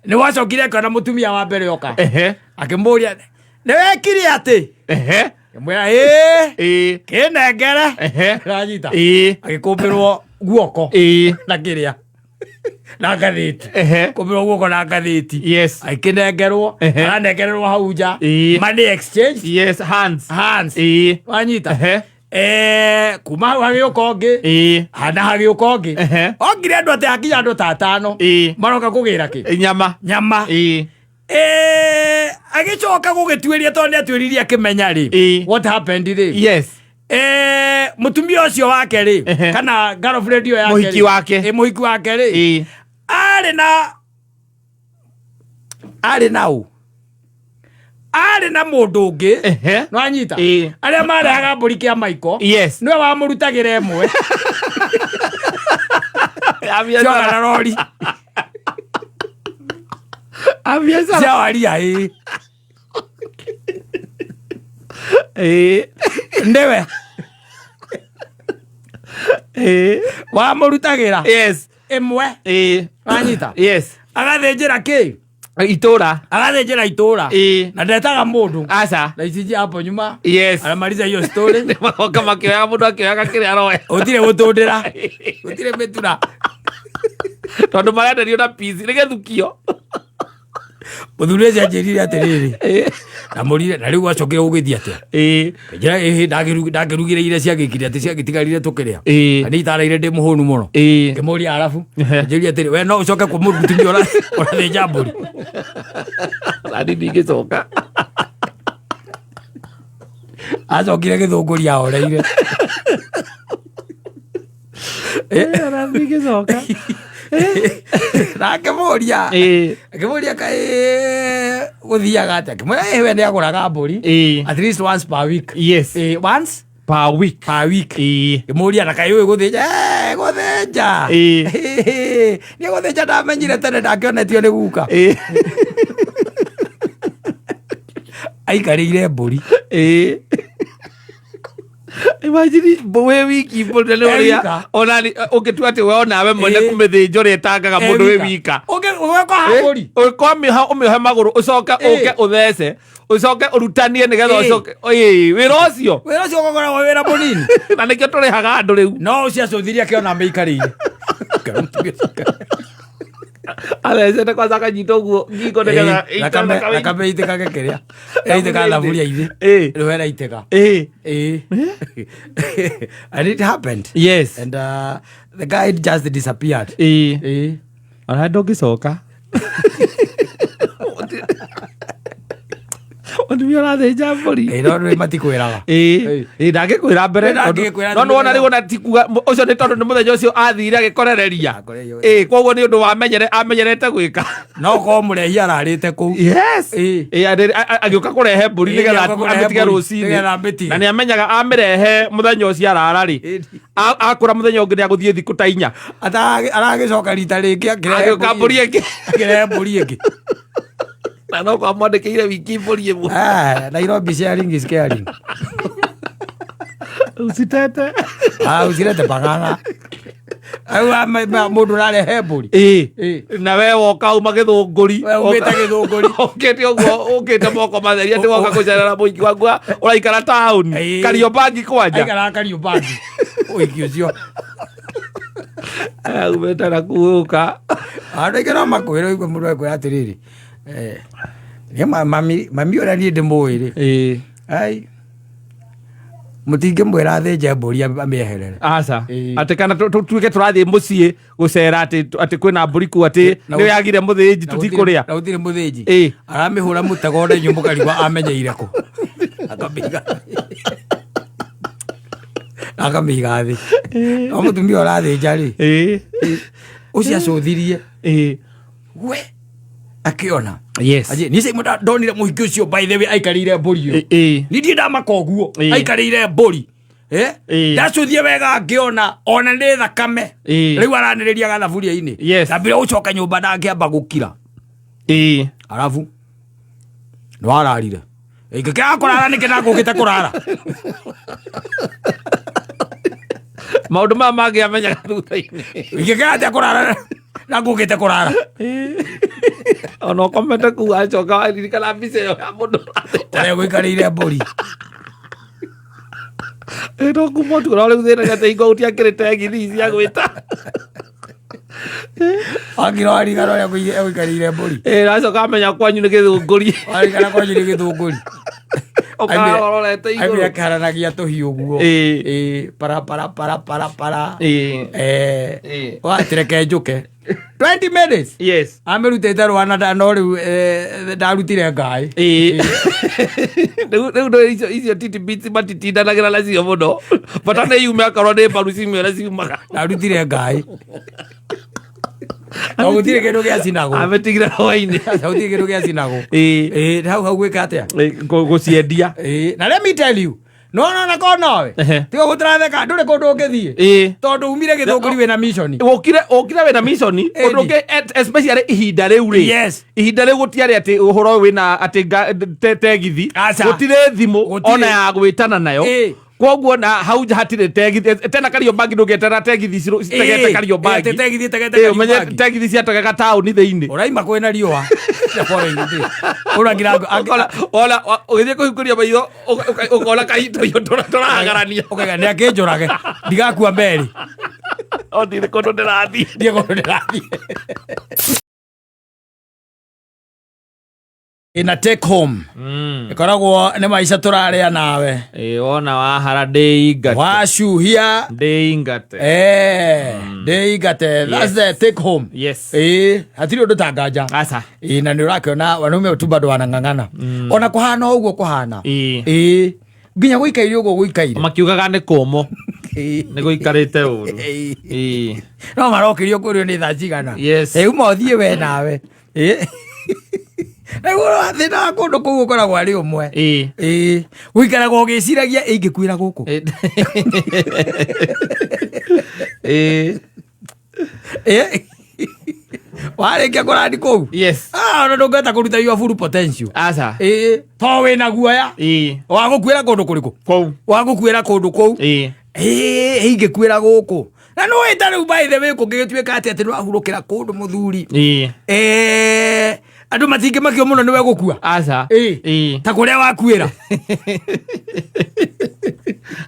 ni wacokire kana mutumia wa mbere oka akimburia ni wekire ati mwira kinengere ranyita agikumbirwo guoko na kiria na ngathiti kumbirwo guoko na ngathiti yes aikinengerwo aranengererwo hau nja money exchange yes hands wanyita kuma hau hagiuka ungi hana hagiuka ungi ongire andu ati hakinya andu ta 5 maroka kugira ki nyama agicoka gugituiria tondu atuiririe akimenya ri what happened ri yes mutumia ucio wake ri kana girlfriend yo yake muhiki wake ri ari na mundu ungi no anyita aria marehaga mburi kia maiko niwe wamurutagira emwe na rori ciawaria ndiwe wamurutagira imwe wanyita agathinjira ki agathinjira itura na ndetaga mundu na icinji hapo nyuma aramaliza hiyo story magoka makioya mundu akioyaga kiria aroe utire gutundira utire mitura tondu marenderio na piece ni gethukio muthuri ucio anjirire atiriri namurire na riu acokire gugithia atia njira ndangirugire ire ciagikire ati ciagitigarire tukiria ani itaraire ndi muhunu muno ngimuria arafu njirire atiri we no ucoke ku murutumia urathinja mburi radi ndingicoka acokire githunguria oreire radi ndingicoka na akimuria kai guthiaga atia kimwira we ni aguraga mburi at least once per week. Yes. Once per week. Imuria na kayo guthinja ni guthinja ndamenyire tene ndakionetio ni guka aikarire mburi. Imagine we wiki mburi le oria onani ukitua ati we onawe mwene kumithinjo retangaga mundu we wika ugeko hamburi ukomiha umihe maguru ucoke uke uthece ucoke urutanie nigetha ucoke wira ucio gogora wira munini na nikio turihaga andu riu no ucio acuthiria kiona meikarire Alese kwa saka nyito guo ngiko nigetha nakameiteka gekeria eiteka lavuria ithi ruhera iteka and it happened. Yes. And the guy just disappeared. Ana ndogicoka Ondiora the jambori. No matikwiraga. Ndagikwira mbere. No wona ri wona tikuga ucio ni tondu ni muthenya ucio athire agikorereria. Koguo ni undu amenyerete gwika. No ko murehi ararite ku. Yes. Agioka kurehe mburi nigetha ametige rucini. Na ni amenyaga amirehe muthenya ucio arara ri. Akura muthenya ungi ni aguthie thiku ta 4. Aragicoka rita ringi akirehe mburi ingi. Akirehe mburi ingi. Na no kwa mwandikire wiki mburi imwe. Nairobi sharing is caring. Usitete. Usirete panganga. Mundu rarehe mburi. Na we woka uma githunguri. Umite githunguri. Ukite uguo ukite moko matheria ndi woka kucerera muingi waku uraikara town. Kariobangi kwanja. Aikara Kariobangi. Uingi ucio. Umete na kuuka. Andu ikira makwira igwe mundu ekwe atiriri. Mami ora ni ndimwire ai mutinge mwira athinje mburi amieherere aca ati kana tuike turathie mucii gucera ati kwina mburi ku ati ni yagire muthinji tutikuria na utire muthinji aramihura mutego nde nyumbu karigwa amenyeire ku akamiga thi no mutumia urathinja ri ucio acuthirie we akiona. Yes. Ni se muda ndonire muhiki ucio by the way aikarire mburi yo. Ni ndi ndamaka uguo aikarire mburi. Ndacuthie wega akiona ona ndi thakame. Riu araniriria gathaburia ini. Tabira ucoka nyumba ndangiamba gukira. Alafu no ararire. Ngikira kurara nikena ngukite kurara. Maundu ma magi amenya thutha-ini. Ngikira ati kurara na ngukite kurara. Ono komete ku acoka aririkana mbica yo ya mundu ore gwikarire mburi ero kumotu ora uthena gate ingo utiakirite ngithi cia gwita agiro arigaro ya gwikarire mburi acoka amenya kwanyu ni githunguri arigana kwanyu ni githunguri okarorete iguru ai akaranagia tuhiu guo para watireke njuke 20 minutes. Yes. Amerutete rwana no riu ndarutire ngai. Riu icio titi biti matitindanagira nacio muno. Bata nĩ yume akorwo nĩ mbaru cimwe ciumaga. Ndarutire ngai. Gutire kindu gia cinago. Ametigire hwaini. Gutire kindu gia cinago. Hau gwika atia? Guciendia. Na let me tell you. No na konawe tigo gutiratheka ndure kundu ngithie tondu umire githunguri wina mission ukire wina mission undu ngi especially ihinda riu ri ihinda riu gutiari ati uhoro wina ati tegithi gutire thimu ona ya gwitana nayo koguo na hau hatire tegithi tena Kariobangi ndungetera tegithi citegete Kariobangi tegithi tegithi ciatagaga tauni thiini uraima kwina riua uragira ola ugithie kuhikuria maitho ukola kaito yo turagarania ukega ni akinjurage ndigakua mberi ondi kondo ndirathi ndiye kondo ndirathi ina take home ikoragwo nĩ maica tũrarĩa nawe wona wahara ndĩingate wacuhia ndĩingate ndĩingate that's the take home. Yes. Hatirĩ ũndũ ta nganja aca na nĩ ũrakĩona wanaume tu bado wanang'ang'ana ona kũhana ũguo kũhana nginya gũikaire ũguo gũikaire makiugaga nĩ kũmũ nĩ gũikarĩte ũru no marokĩrio kũrĩo nĩ thaa cigana Yes. uma ũthiĩ we nawe na thina kundu kuu ukoragwo ari umwe guikaraga ugiciragia ingikuira guku warĩkia kũrandi kũu ona ndũngĩhota kũruta your full potential to wĩna guoya wa gũkuĩra kũndũ kũrĩkũ wa gũkuĩra kũndũ kũu ingĩkuĩra gũkũ na nĩ wĩta rĩu by the way kũngĩgĩtuĩka atĩ nĩ wahurũkĩra kũndũ mũthuri andũ matingĩmakio mũno nĩwe gũkua ta kũrĩa wakuĩra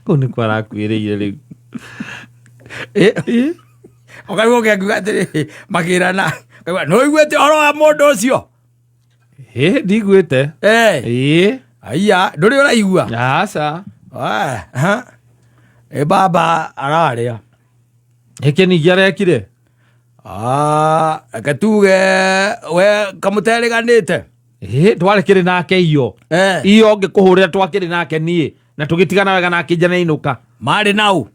kũu nĩ kwarakuĩrĩire rĩu ũkarigwo ũkĩanguga atĩrĩ makĩrana no iguĩte ũhoro wa mũndũ ũcio ndiguĩte aiya ndũrĩ ũraigua baba ararĩa ĩkĩ ningĩ arekire reke tuge we kamũteriganĩte twarekĩrĩ nake iyo ngĩkũhũrĩra twakĩrĩ nake niĩ na tũgĩtigana wega nake njana inũka marĩ nau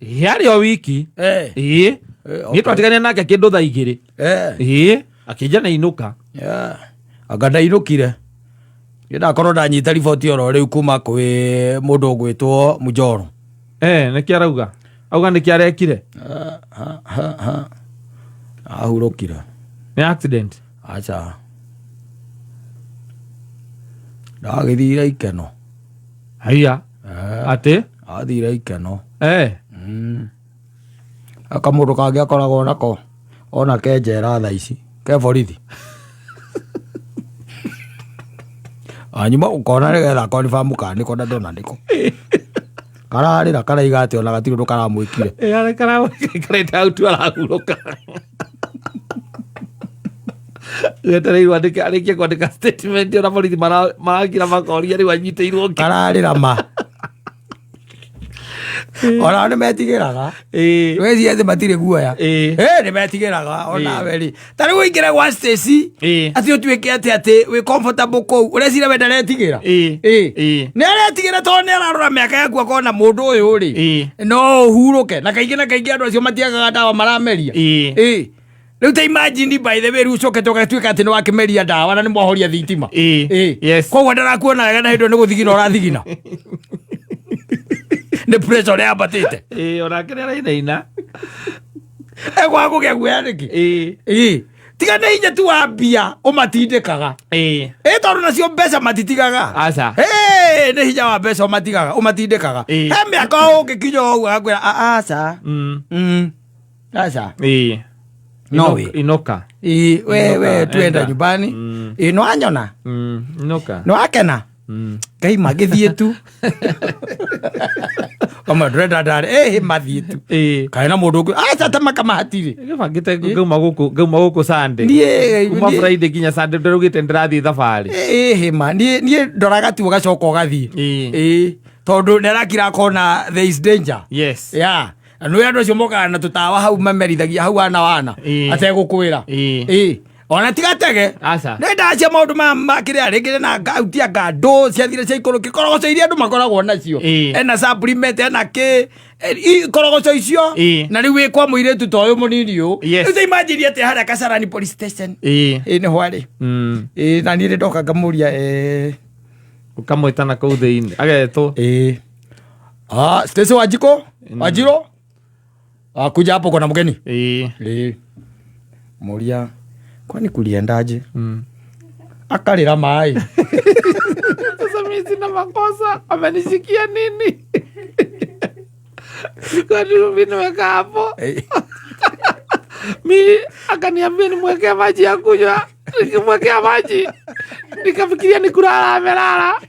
arĩ o wiki niĩ twatigania nake kĩndũ thaa 2 akĩnja na inũka anga ndainũkire ndakorwo ndanyita riboti oro rĩu kuma kwĩ mũndũ ũgwĩtwo Mũnjoro nĩkĩ arauga nĩkĩ arekire ahurũkire nĩ accident acha ndagĩthire ikeno haiya atĩ athire ikeno akamũndũ kangĩ akoragwo nako ona ke njera thaa ici ke borithi anyuma ukona nĩgetha confirm kana nĩko na ndona nĩko kararĩra karaiga atĩ ona gatirĩ ũndũ karamwĩkire karĩte hau tu arahurũka wetereirwo arĩkie kwandĩka statement ona borithi marakira makoria rĩu anyitĩirwo kararĩra ma ona nĩ metigĩraga weci atĩ matirĩ guoya nĩ metigĩraga ona weri ta rĩu ũingĩre gwa Stacy atĩ ũtuĩke atĩ wĩ comfortable kũu ũrecira we ndaretigĩra nĩ aretigĩra tondũ nĩ ararora mĩaka yaku akona mũndũ ũyũ rĩ no ũhurũke na kaingĩ andũ acio matiagaga ndawa marameria rĩu ta imagine by the way rĩu ũcoke tũgatuĩka atĩ nĩ wakĩmeria ndawa na nĩ mwahoria thitima koguo ndarakuona wega na hĩndĩ nĩ gũthigina ũrathigina nĩ pressure ũrĩa ambatĩte onake nĩ arainaina egwa gũgĩa guoya nĩkĩ tiga nĩ hinya tu wa mbia ũmatindĩkaga tondũ nacio mbeca matitigaga nĩ hinya wa mbeca ũmatindĩkaga he mĩaka ũngĩkinya ũguo agakwĩra aca no inoka we twenda nyumbani nĩ wanyona nĩ wakena Ngai magĩthiĩ tu kama ndĩrenda ndarĩ mathiĩ tu kaĩ na mũndũ ũngĩ aca tamaka mahatirĩ gĩbangĩte ngauma gũkũ Sunday kuma Friday nginya Sunday ndĩraugĩte ndĩrathiĩ thabarĩ ma niĩ ndoraga tu ũgacoka ũgathiĩ tondũ nĩarakira akona there is danger nĩ andũ acio mokaga na tũtawa hau mamerithagia hau wana ategũkwĩra ona tigatege nĩ ndawa cia maũndũ makĩrĩa rĩngĩ na ngauti anga ndũ ciathire cia ikũrũki korogoco iria andũ makoragwo nacio ena supplement ena kĩ korogoco icio na rĩu wĩkwa mũirĩtu ta ũyũ mũnini ũyũ rĩu ta imagine atĩ harĩa Kasarani police station nĩ hwarĩ na niĩ ndoka ngamũria ũkamwĩta na kũu thĩinĩ agetwo Stacy Wanjirũ kuja hapo kuna mgeni Moria kwani kuliendaje? Akalira mai sasa mimi sina makosa, amenishikia nini? Kwani mimi nimeweka hapo mimi akaniambia nimwekea maji ya kunywa, nikimwekea maji nikafikiria ni kulala amelala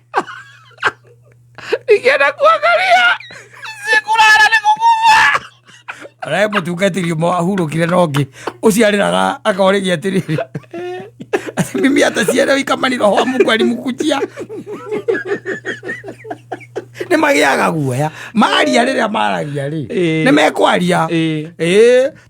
nikienda kuangalia si kulala ni kukufa Rai mũtungatĩri ũmwe ahurũkire na ũngĩ ũciarĩraga akaũrĩgia atĩrĩrĩ mimi hata sielewi kama ni roho wa Mungu alimkujia nĩ magiaga guoya maria rĩrĩa maragia rĩ nĩ mekwaria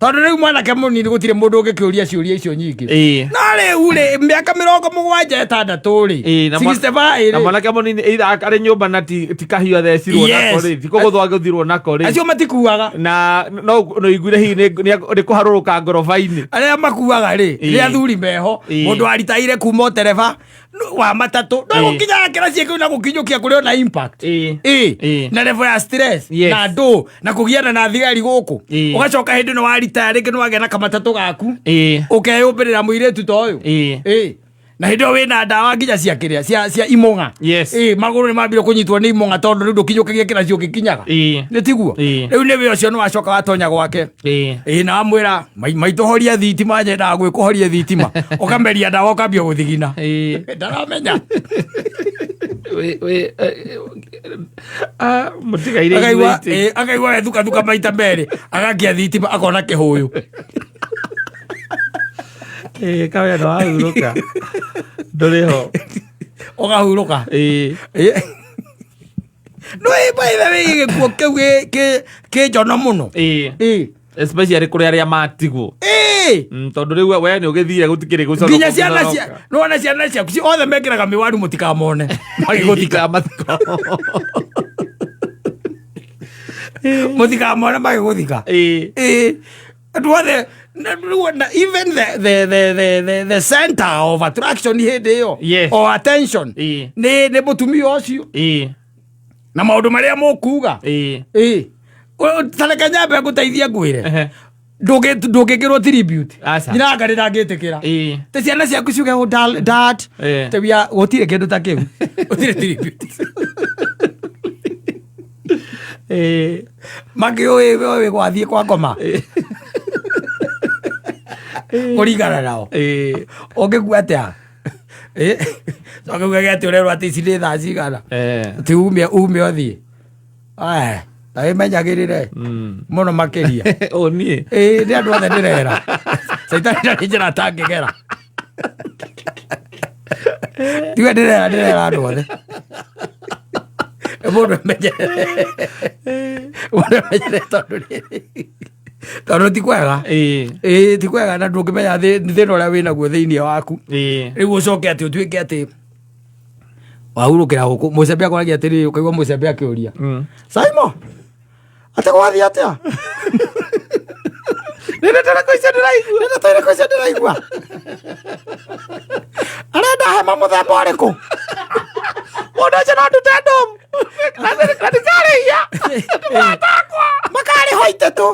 tondũ rĩu mwanake mũnini gũtirĩ mũndũ ũngĩkĩũria ciũria icio nyingĩ no rĩu rĩ mĩaka 76 rĩ 65 na mwanake mũnini arĩ nyũmba na ti kahiũ thecirwo nako rĩ ti kũgũthwo agĩthirwo nako rĩ acio matikuaga na no iguire hihi nĩ kũharũrũka ngoroba-inĩ arĩa makuaga rĩ rĩrĩa athuri meho mũndũ aritaire kuma tereba wa matatũ no gũkinya kĩraci kĩu na gũkinyũkia kũrĩ ona impact na level ya stress na ndũ na kũgiana na thigari gũkũ ũgacoka hĩndĩ no warita rĩngĩ no wagĩa na kamatatũ gaku ũkeyũmbĩrĩra mũirĩtu ta ũyũ na hĩndĩ ĩyo wĩna ndawa nginya cia kĩrĩa cia imũng'a magũrũ nĩ mambire kũnyitwo nĩ imũng'a tondũ rĩu ndũkinyũkagia kĩraci ũgĩkinyaga nĩ tiguo rĩu nĩ wĩ ũcio nĩ wacoka watonya gwake na wamwĩra maitũ horia thitima nyendaga gwĩkũhoria thitima ũkameria ndawa ũkambia gũthigina ndaramenya akaigua wethukathuka maita merĩ agakia thitima akona kĩhũyũ kawe no ahurũka ndũrĩ ho ũkahurũka no by the way gĩkuo kĩu kĩ njono mũno especially kũrĩ arĩa matigwo tondũ rĩu we nĩ ũgĩthire gũtikĩrĩ gũcoka nginya ciana cia no ona ciana ciaku othe mekĩraga mĩwaru mũtikamone magĩgũthika mũtikamone magĩgũthika andũ othe even the center of attraction hĩndĩ ĩyo or attention nĩ mũtumia ũcio na maũndũ marĩa mũkuga tareke nyambe ngũteithie ngwĩre ndũngĩkĩrwo tribute ndiranga ngĩtĩkĩra te ciana ciaku ciuge dad te wia gũtirĩ kĩndũ ta kĩu gũtirĩ tribute makĩũĩ wĩ gwathiĩ kwa ngoma kũringana nao ũngĩkua atĩa coka gĩatĩ ũrerwo atĩ ici nĩ thaa cigana ti ume ũthiĩ na wĩmenyagĩrĩre mũno makĩria niĩ nĩ andũ othe ndĩrera caitani ndarĩ njĩra atangĩgera tiwe ndĩrera andũ othe mũndũ emenyerere tondũ ti kwega ti kwega na ndũngĩmenya thĩna ũrĩa wĩnaguo thĩinĩ waku rĩu ũcoke atĩ ũtuĩke atĩ wahurũkĩra gũkũ mũcembe akoragia atĩrĩ ũkaigua mũcembe akĩũria Simon atĩ gwathiĩ atĩa nĩndĩ kũica ndĩraigua arenda hema mũthemba ũrĩkũ mũndũ ũcio no ndute ndũmu na ndikarĩia matakwa makarĩho itetũ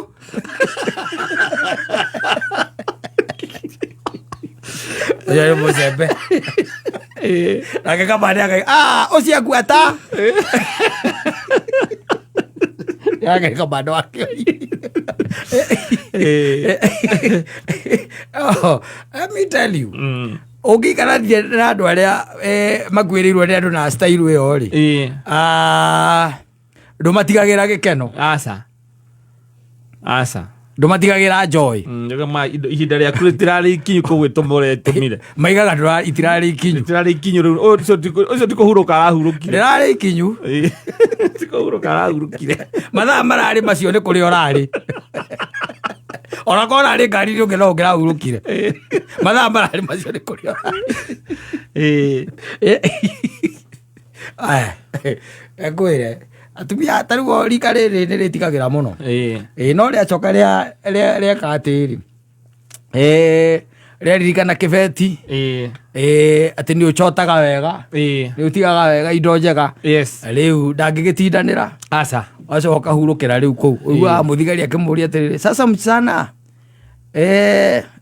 ũcio nĩ mũcembe nake kamande akai ũcio akuata yake kamande wake let me tell you ũngĩikarathie na andũ arĩa makuĩrĩirwo nĩ andũ na style ĩyo rĩ ndũmatigagĩra gĩkeno aca ndũmatigagĩra joy ihinda rĩaku rĩtirarĩ ikinyu kũu ĩtũmire maigaga itirarĩ ikinyu rĩu ũcio ti kũhurũka arahurũkire rĩrarĩ ikinyu ti kũhurũka arahurũkire mathaa mararĩ macio nĩ kũrĩa ũrarĩ onakorwo narĩ ngari rĩũngĩ no ũngĩrahurũkire mathaa mararĩ macio nĩ kũrĩa ũrarĩ ngwĩre atumia tarĩu rika rĩrĩ nĩ rĩtigagĩra mũno no rĩacoka rĩeka atĩrĩ rĩaririkana kĩbeti atĩ nĩ ũcotaga wega nĩ ũtigaga wega indo njega rĩu ndangĩgĩtindanĩra wacoka kahurũkĩra rĩu kũu ũiguaga mũthigari akĩmũria atĩrĩrĩ sasa mchana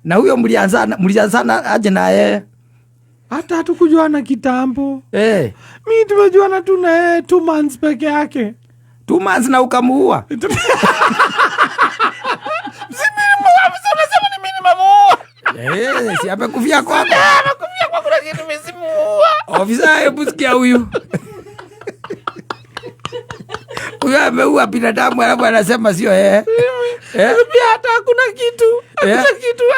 na huyo mlianzana aje naye hata hatukujuana kitambo mi tumejuana tu na 2 months peke yake 2 months na ukamuua si amekufia kwako lakini mesimuua ofisa hebu sikia huyu ameua binadamu alafu anasema sio pia hata hakuna kitu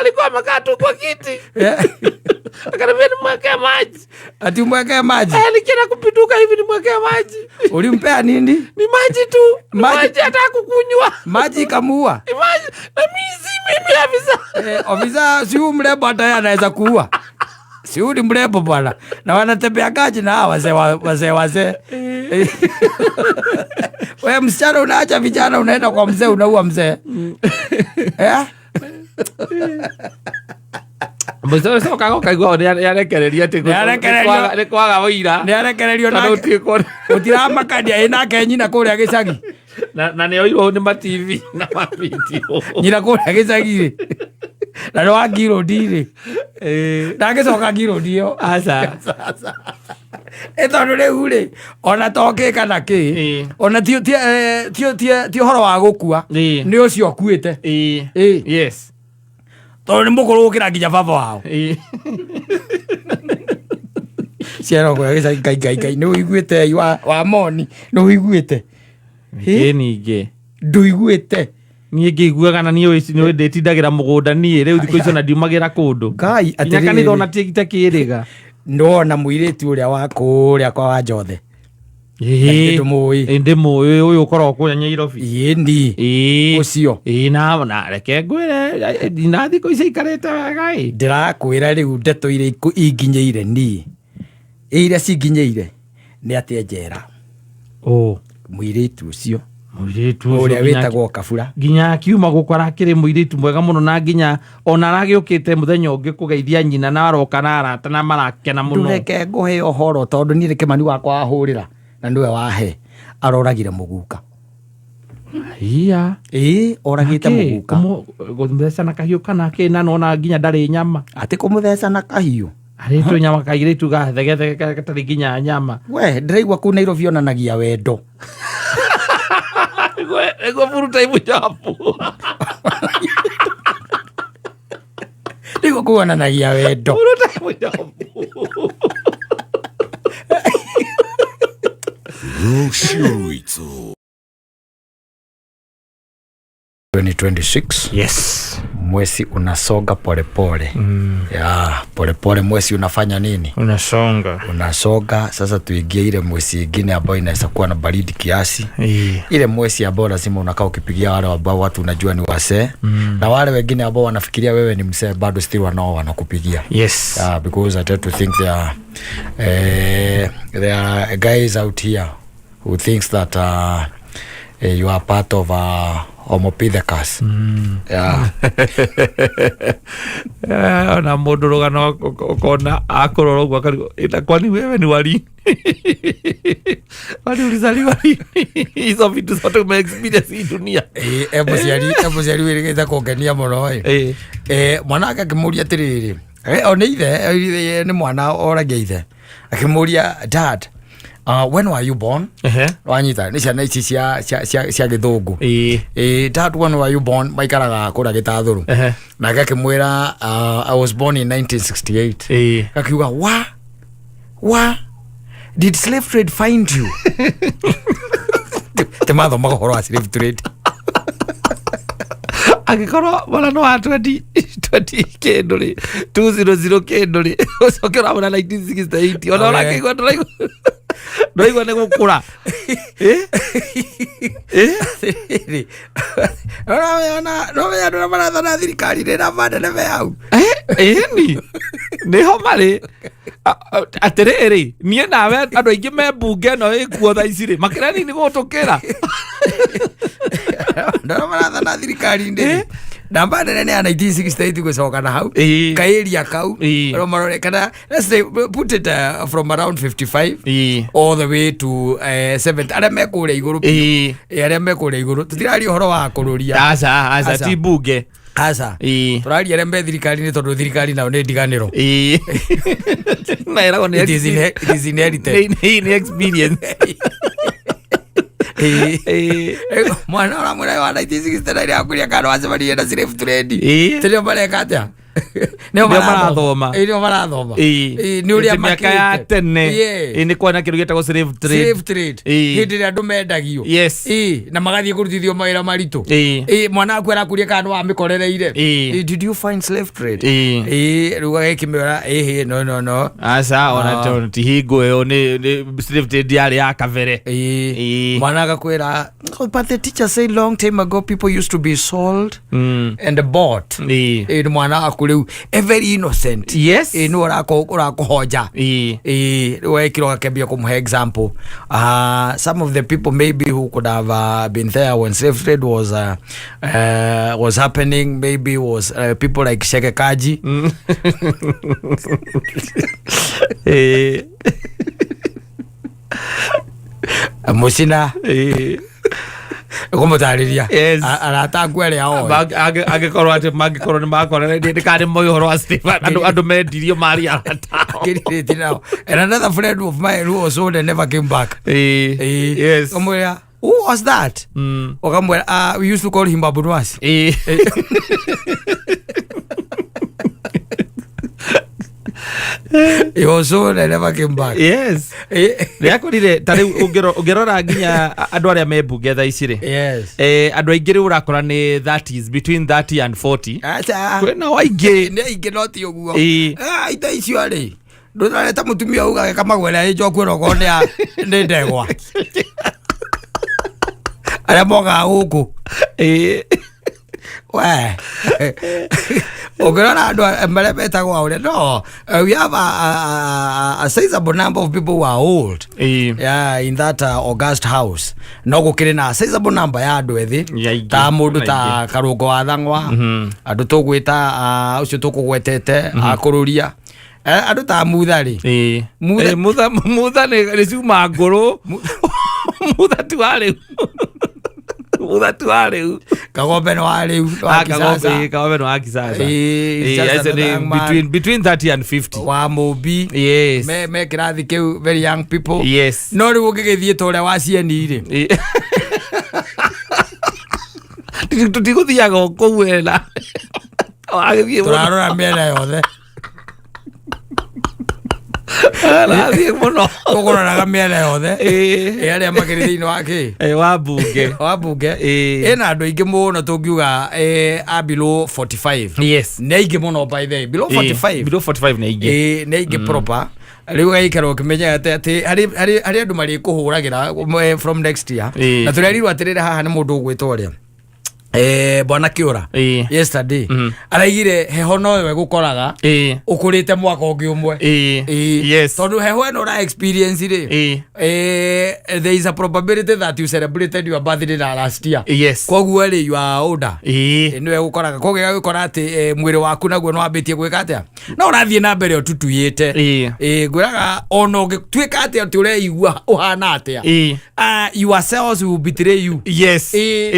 alikuwa amekaa tu kwa kiti Akaniambia nimwekee maji. Ati umwekee maji? Nikienda kupituka hivi nimwekee maji. Ulimpea nini? Ni maji tu. Maji hata kukunywa. Maji kamuua. Maji. Na mimi afisa. Ofisa si mrembo hata anaweza kuua. Si uli mrembo bwana. Na wanatembea gaji na wazee. Wewe msichana unaacha vijana unaenda kwa mzee unaua mzee. Mzee sio kako kaigwa yarekereria ati ni kwaga wira. Ni yarekererio na utirama kadia ina kenyina kuria gicagi. Na ne oiro ni ma TV na ma video. Nyina kuria gicagi. Na no agiro ndire. Na gicoka ngiro ndio. Aca. Tondu riu ri ona tokika na ki ona ti horo wa gukua ni ucio okuite. Yes. Tondu ni mukuru ukira nginya baba wao. Ciero kwa gicagi ngai ni uiguite wa moni ni uiguite. Ninge nduiguite niä ngä iguaga na niä ndä tindagira må gå nda niä rä u thikå icio na ndiumagira kå ndå ngai nginya kanitha ona tä kä rä ga ndona må irä tu å rä a wa kå rä a kwa wa njothe ndä må ä å yå koragwo kå rä a Nyairobi ni å cio na reke ngwä re ndina thikå icio ikarä te wega ndä rakwä ra rä u ndeto irä inginyä ire niä iria cinginyä ire nä atä enjera må irä tu å cio å rä a wä tagwo Kabura nginya akiuma gå kå arakä rä må irä tu mwega må no na nginya ona aragä å kä te må thenya å ngä kå geithia nyina na aroka na arata na marakena må no ndureke ngå he å horo tondå niä nä kä mani wakwa wahå rä ra na nä we wahe aroragire må guka oragä te må guka gå theca na kahiå kana kä na nona nginya ndarä nyama atä kå må theca na kahiå arä two nyama kaigä tu gathegethege gatarä nginya nyama we ndä raigua kå Nairobi onanagia wendo ego furuta ibu japu niguo kuonanagia wendo furuta ibu japu Rushuitsu 2026 yes mwezi unasonga polepole polepole mwezi unafanya nini unasonga sasa tuingie ile mwezi ingine ambayo inaweza kuwa na baridi kiasi ile mwezi ambao lazima unakaa ukipigia wale ambao watu unajua ni wasee na wale wengine ambao wanafikiria wewe ni msee bado still wanao wanakupigia yes because I tend to think there are guys out here who thinks that you are part of Homopithecus. Ona mundu rugano kona akorora gwa karigo ita kwani wewe ni wali wali ulizaliwa hizo vitu zote ume experience hii dunia ebo siari wirigita kongenia muno mwanake akimuria tiriri ona ithe ni mwana oragia ithe akimuria dad when were you born? Wanyita ni ciana ici cia githungu dad when were you born maikaraga kura Gitathuru na gakimwira I was born in 1968 akiuga wa did slave trade find you tematho magahoro wa slave trade agikorwo bana no 20 kenduri 200 kenduri usokera bana 1968 ona ora kigwa ndoigwa nä gå kå ra no menya andå rä a marathana thirikari nä na mandenebe hau ni nä ho marä atä rä rä niä nawe andå aingä me mbunge no ä kuo tha ici rä makä rani nä gå tå kä ra andå rä a marathana thirikari-inä na mbandene nä ya 1968 gucoka na hau kaeria kau ro marore kana let's say put it from around 55 all the way to 70 aria me kå rä a igå rå aria me kå rä a igå rå tå tirari å horo wa kå rå ria aca ti mbunge aca tå raria aria me thirikari-inä tondå thirikari nao nä ndiganä ro na eragwo nä experience mwana ora mwira wa 1969 akuria kana wacemania na slave trade tĩrĩa mareka atĩa nio marathoma nio marathoma ni uria miaka ya tene ni kwa na kiru gitagwo slave trade hindi ria andu mendagio na magathie kurutithio mawira maritu mwana aku arakuria kana wa mikorereire did you find slave trade ruga gikimera no asa ona tihingo yo ni slave trade yari ya kavere mwana agakwira but the teacher said long time ago people used to be sold and bought mwana akuriu very innocent no urakohoja wekiro akebia kumhe example some of the people maybe who could have been there when slave trade was happening, maybe was people like Sheke Kaji Musina kumutariria aratangwere ao agikorwo ati magikorwo ni makorera ndikari moyo Stephen andu mendirio mari arata kiriti now and another friend of mine who was sold and never came back yes kumwera who was that okamwera we used to call him Babunwasi he was sold and never came back yes riakorire tari ungerora nginya andu aria mebunge tha icire andu aingĩ rĩu urakora ni 30s between 30 and 40 kwena waingĩ ni aingĩ no ti uguo ita icio ari ndurareta mutumia uga kamagwera hijo kwira gone ya ni ndegwa aria moga guku we ogera andu mbere betagwo aure no we have a sizable number of people who are old in that August house no gukire na sizable number ya andu ethi ta mundu ta Karungo wa Thang'wa andu tugwita ucio tukugwetete akururia andu ta Muthari mutha ni ciuma nguru mutha tu ari Kagombe no ari Kagombe no akisasa between 30 and 50 wa Mobi me kirathi kiu very young people no riu ngigithie tore wa cieni ri tutiguthiaga kuwela turarora miena yothe Alathie muno tuguroraga miena yothe aria makiri thiini wake wa bunge ena andu aingi muno tungiuga a below 45 ni aingi muno by the below 45 ni aingi ni aingi proper riu gaikaro kimenya ati hari andu mari kuhuragira from next year na turerirwo atirire haha ni mundu ugwitwo ria Bwana Kiura yesterday araigire heho nowe gukoraga ukurite mwaka ungi umwe tondu heho eno ra experience ri there is a probability that you celebrated your birthday last year koguo ri you are older niwe gukoraga koguo gukora ati mwiri waku naguo no ambitie gwika atia no urathie na mbere ututuyite ngwiraga ono gitwika atia tureigua uhana atia your cells will betray you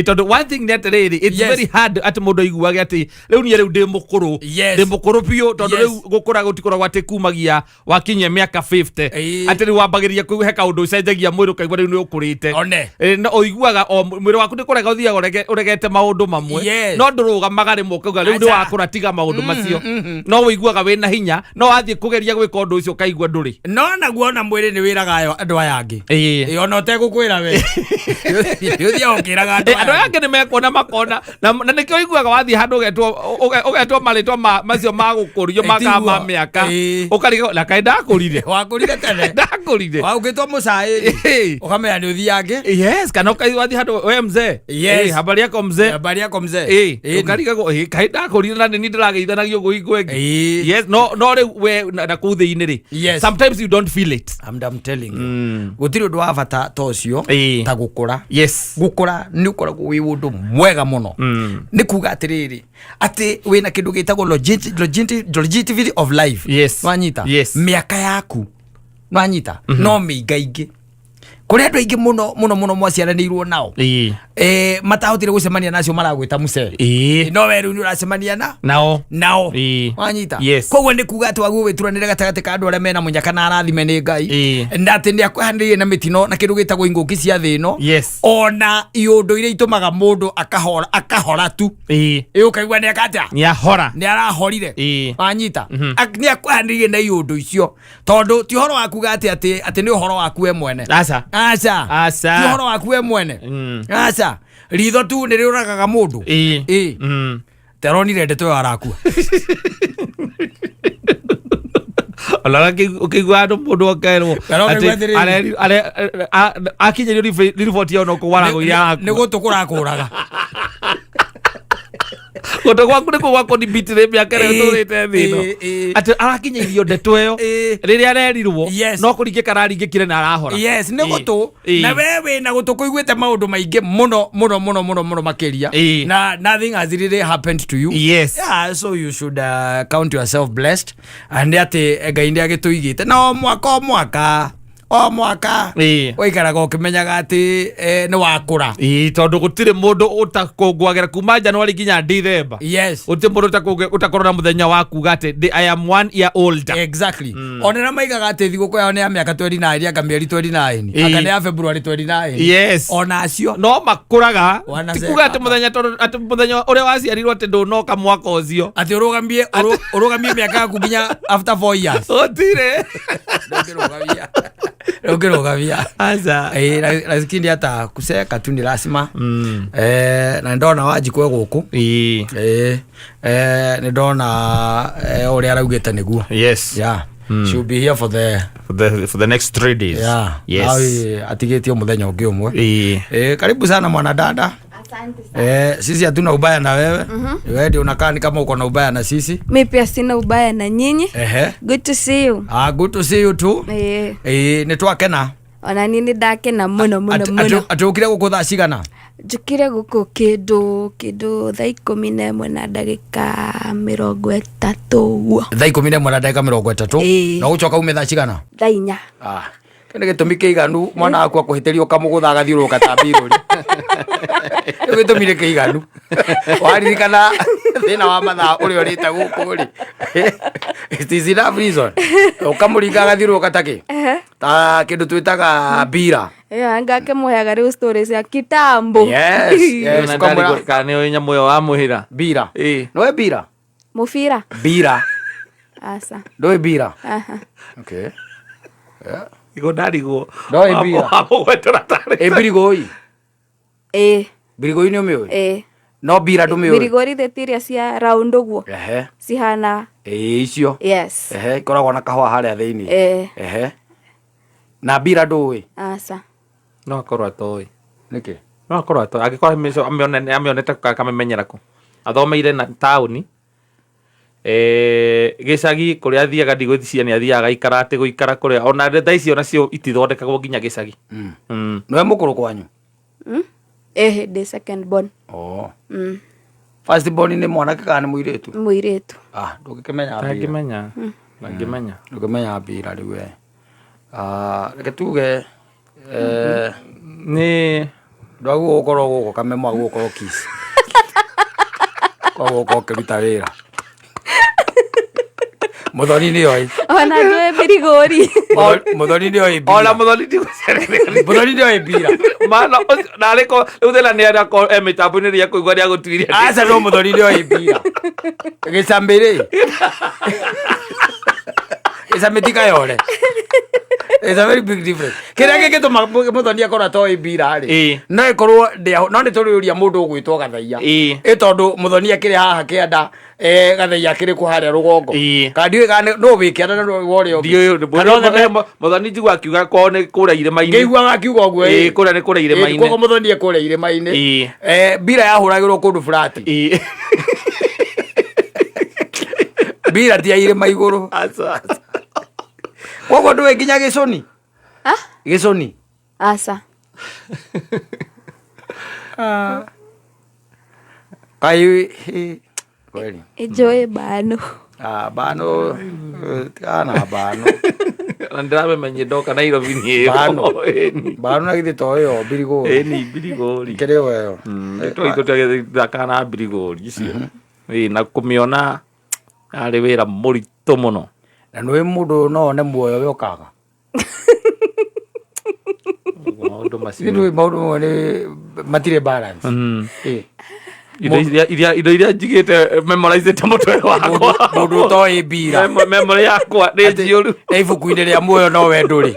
tondu one thing that it's very hard at mundu iguage ati riu ni riu ndi mukuru pio tondu riu gukura gutikoragwa ati kumagia wakinye miaka 50 ati riu wambagiria kuheka undu cenjagia mwiri kaigwa riu ni ukurite no oiguaga mwiri waku ni kurega uthia uregete maundu mamwe no ndurugamaga rimwe ukauga riu ndi wakura tiga maundu macio no uiguaga wina hinya no athie kugeria gwika undu ucio kaigwa nduri no naguo na mwiri ni wiraga andu aya angi ona utegukwira we yuthia ukiraga andu aya angi ni mekuona makona na nikio iguaga wathi handu ugetwo maritwa macio magukurio makama miaka ukariga na kaida akurire wakurire tene ndakurire waugitwo mucai ukamenya ni uthiange kana ukaiwathi handu we mzee habari yako mzee ukariga kaida akurire na ni ndirageithanagio guhingwengi no we na kuthini ri sometimes you don't feel it I'm telling you gutiri undu wa bata tocio ta gukura gukura ni ukoragwo wi undu mwega muno ni kuga atiriri ati wina kindu gitagwo longevity of life wanyita miaka yaku wanyita no miingaingi kuri andu aingi muno mwaciaranirwo nao matahotire gucemania nacio maragwita mucere no weru ni uracemania nao wanyita koguo ni kuga ati waguo wituranire gatagati ka andu aria mena munyaka na arathime ni Ngai ndati ni akuhandirie na mitino na kindu gitagwo inguki cia thi ino ona iundu iria itumaga mundu akahora tu ukaigua ni akata ni arahorire wanyita ni akuhandirie na iundu icio tondu ti horo waku ati ni uhoro waku we mwene aca ti horo waku we mwene aca ritho tu ni riuragaga mundu teronire ndeto arakua Ola ukigwa andu mundu okerwo akinyerio report ya no kwarago ya ni gutukura kuraga goto gwaku ni gwako ni bitire miaka ria turite thino ati arakinyeirio ndeto iyo riria arerirwo no kuringe kararingikire na arahora ni gutu na wewe na gutu kuiguite maundu maingi muno makiria na nothing has really happened to you so you should count yourself blessed and ati Ngai ndi agituigite no mwaka waikaraga ukimenyaga ati ni wakura tondu gutire mundu utakungwagira kuma January nginya December uti mundu utakorora muthenya wa kuga ati I am 1 year older exactly onera maigaga ati thiguko yao ni ya miaka 29 aka mieri 29 aka ni ya February 29 ona acio no makuraga tikuga ati muthenya uria waciarirwo ati ndunoka mwaka ucio ati urugamie miaka yaku nginya after 4 years otire Rogavia aza lakini hata kuseka tu ni lazima na ndona wajikwe guku ni ndona uri araugite niguo she'll be here for the next 3 days atigetio muthenya ungi umwe karibu sana mwana dada. Sisi hatuna ubaya na wewe. Wewe ndio unakaa kama uko na ubaya na sisi. Mimi pia sina ubaya na nyinyi. Good to see you. Good to see you too. Ni twakena. Ona nini ndakena muno. Atukire guku thaa cigana? Njukire guku kindu thaa 11 na ndagika 30 uguo. Thaa 11 na ndagika 30? Na ucoka ume thaa cigana? Thaa 4. Kene gitumi kiiganu mwana waku akuhitirio kamugutha agathiuruka tambiruri gitumire kiiganu waririkana thina wa mathaa uri orita guku ri it is enough reason ukamuringa agathiuruka taki ta kindu twitaga bira ngake muheaga riu stories ya kitambo kana ni nyamu yo wa muhira bira no bira mufira bira asa do bira okay Igo ndarigo. No ebira. Gwetora tare. Ebirigoi. Birigoi ni umeo. No bira ndume. Birigori the tiria cia round uguo. Cihana. Icio. Yes. Ikoragwo na kahwa haria thiini. Na bira ndui. Asa. No akorwo atoi. Niki? No akorwo atoi. Agikorwo amionete kamenyera ku. Athomeire na tauni. Gicagi kuria athiaga ndigwithia ni athiaga ikarate guikara kuria ona thaa icio nacio itithondekagwo nginya gicagi no mukuru kwanyu the second born first born ni mwanake kana muiretu ndugikimenya ndugimenya bira riu reke tuge ni ndwagu ukorwo guko kamemo guko kiss ko kiruta wira Muthoni ni oi. Ona ndwe birigori. Muthoni ni oi bira. Ola muthoni ndi Muthoni ni oi bira. Mana na reko uthela ni ara ko emitabu ni ria kuigwa ria gutwiria. Asa no muthoni ni oi bira. Gicambire. Esa metika yore. It's a very big difference. Kira ke to muthoni akora to oi bira ri. No ikorwo no ni turiuria mundu gwitwo gathaia. Tondu muthoni akire haha kianda gathaia kiri ku haria rugongo. Kandi kana no wikiana no wore obi. Muthoni njigwa akiuga ko ni kura irema-ini. Ngeigua akiuga guo kura ni kura irema-ini. Ko muthoni ekura irema-ini. Bira yahuragirwo kundu flat. Bira ti irema iguru. Asa. Wogo ndwe nginya giconi? Giconi? Asa. Kai kweli. Enjoy bano. Bano kana bano. Ndirabe menye ndoka Nairobi ni bano na githito yo birigori ni birigori kereo yo to thakana birigori icio na kumiona ari wira murito muno na nwe mundu no ne muoyo yokaga maundu macio maundu ne matire balance iria njigite memorizete mutwe wakwa mundu to ibira memory yakwa ni njioru ibuku-ini ria muoyo no we nduri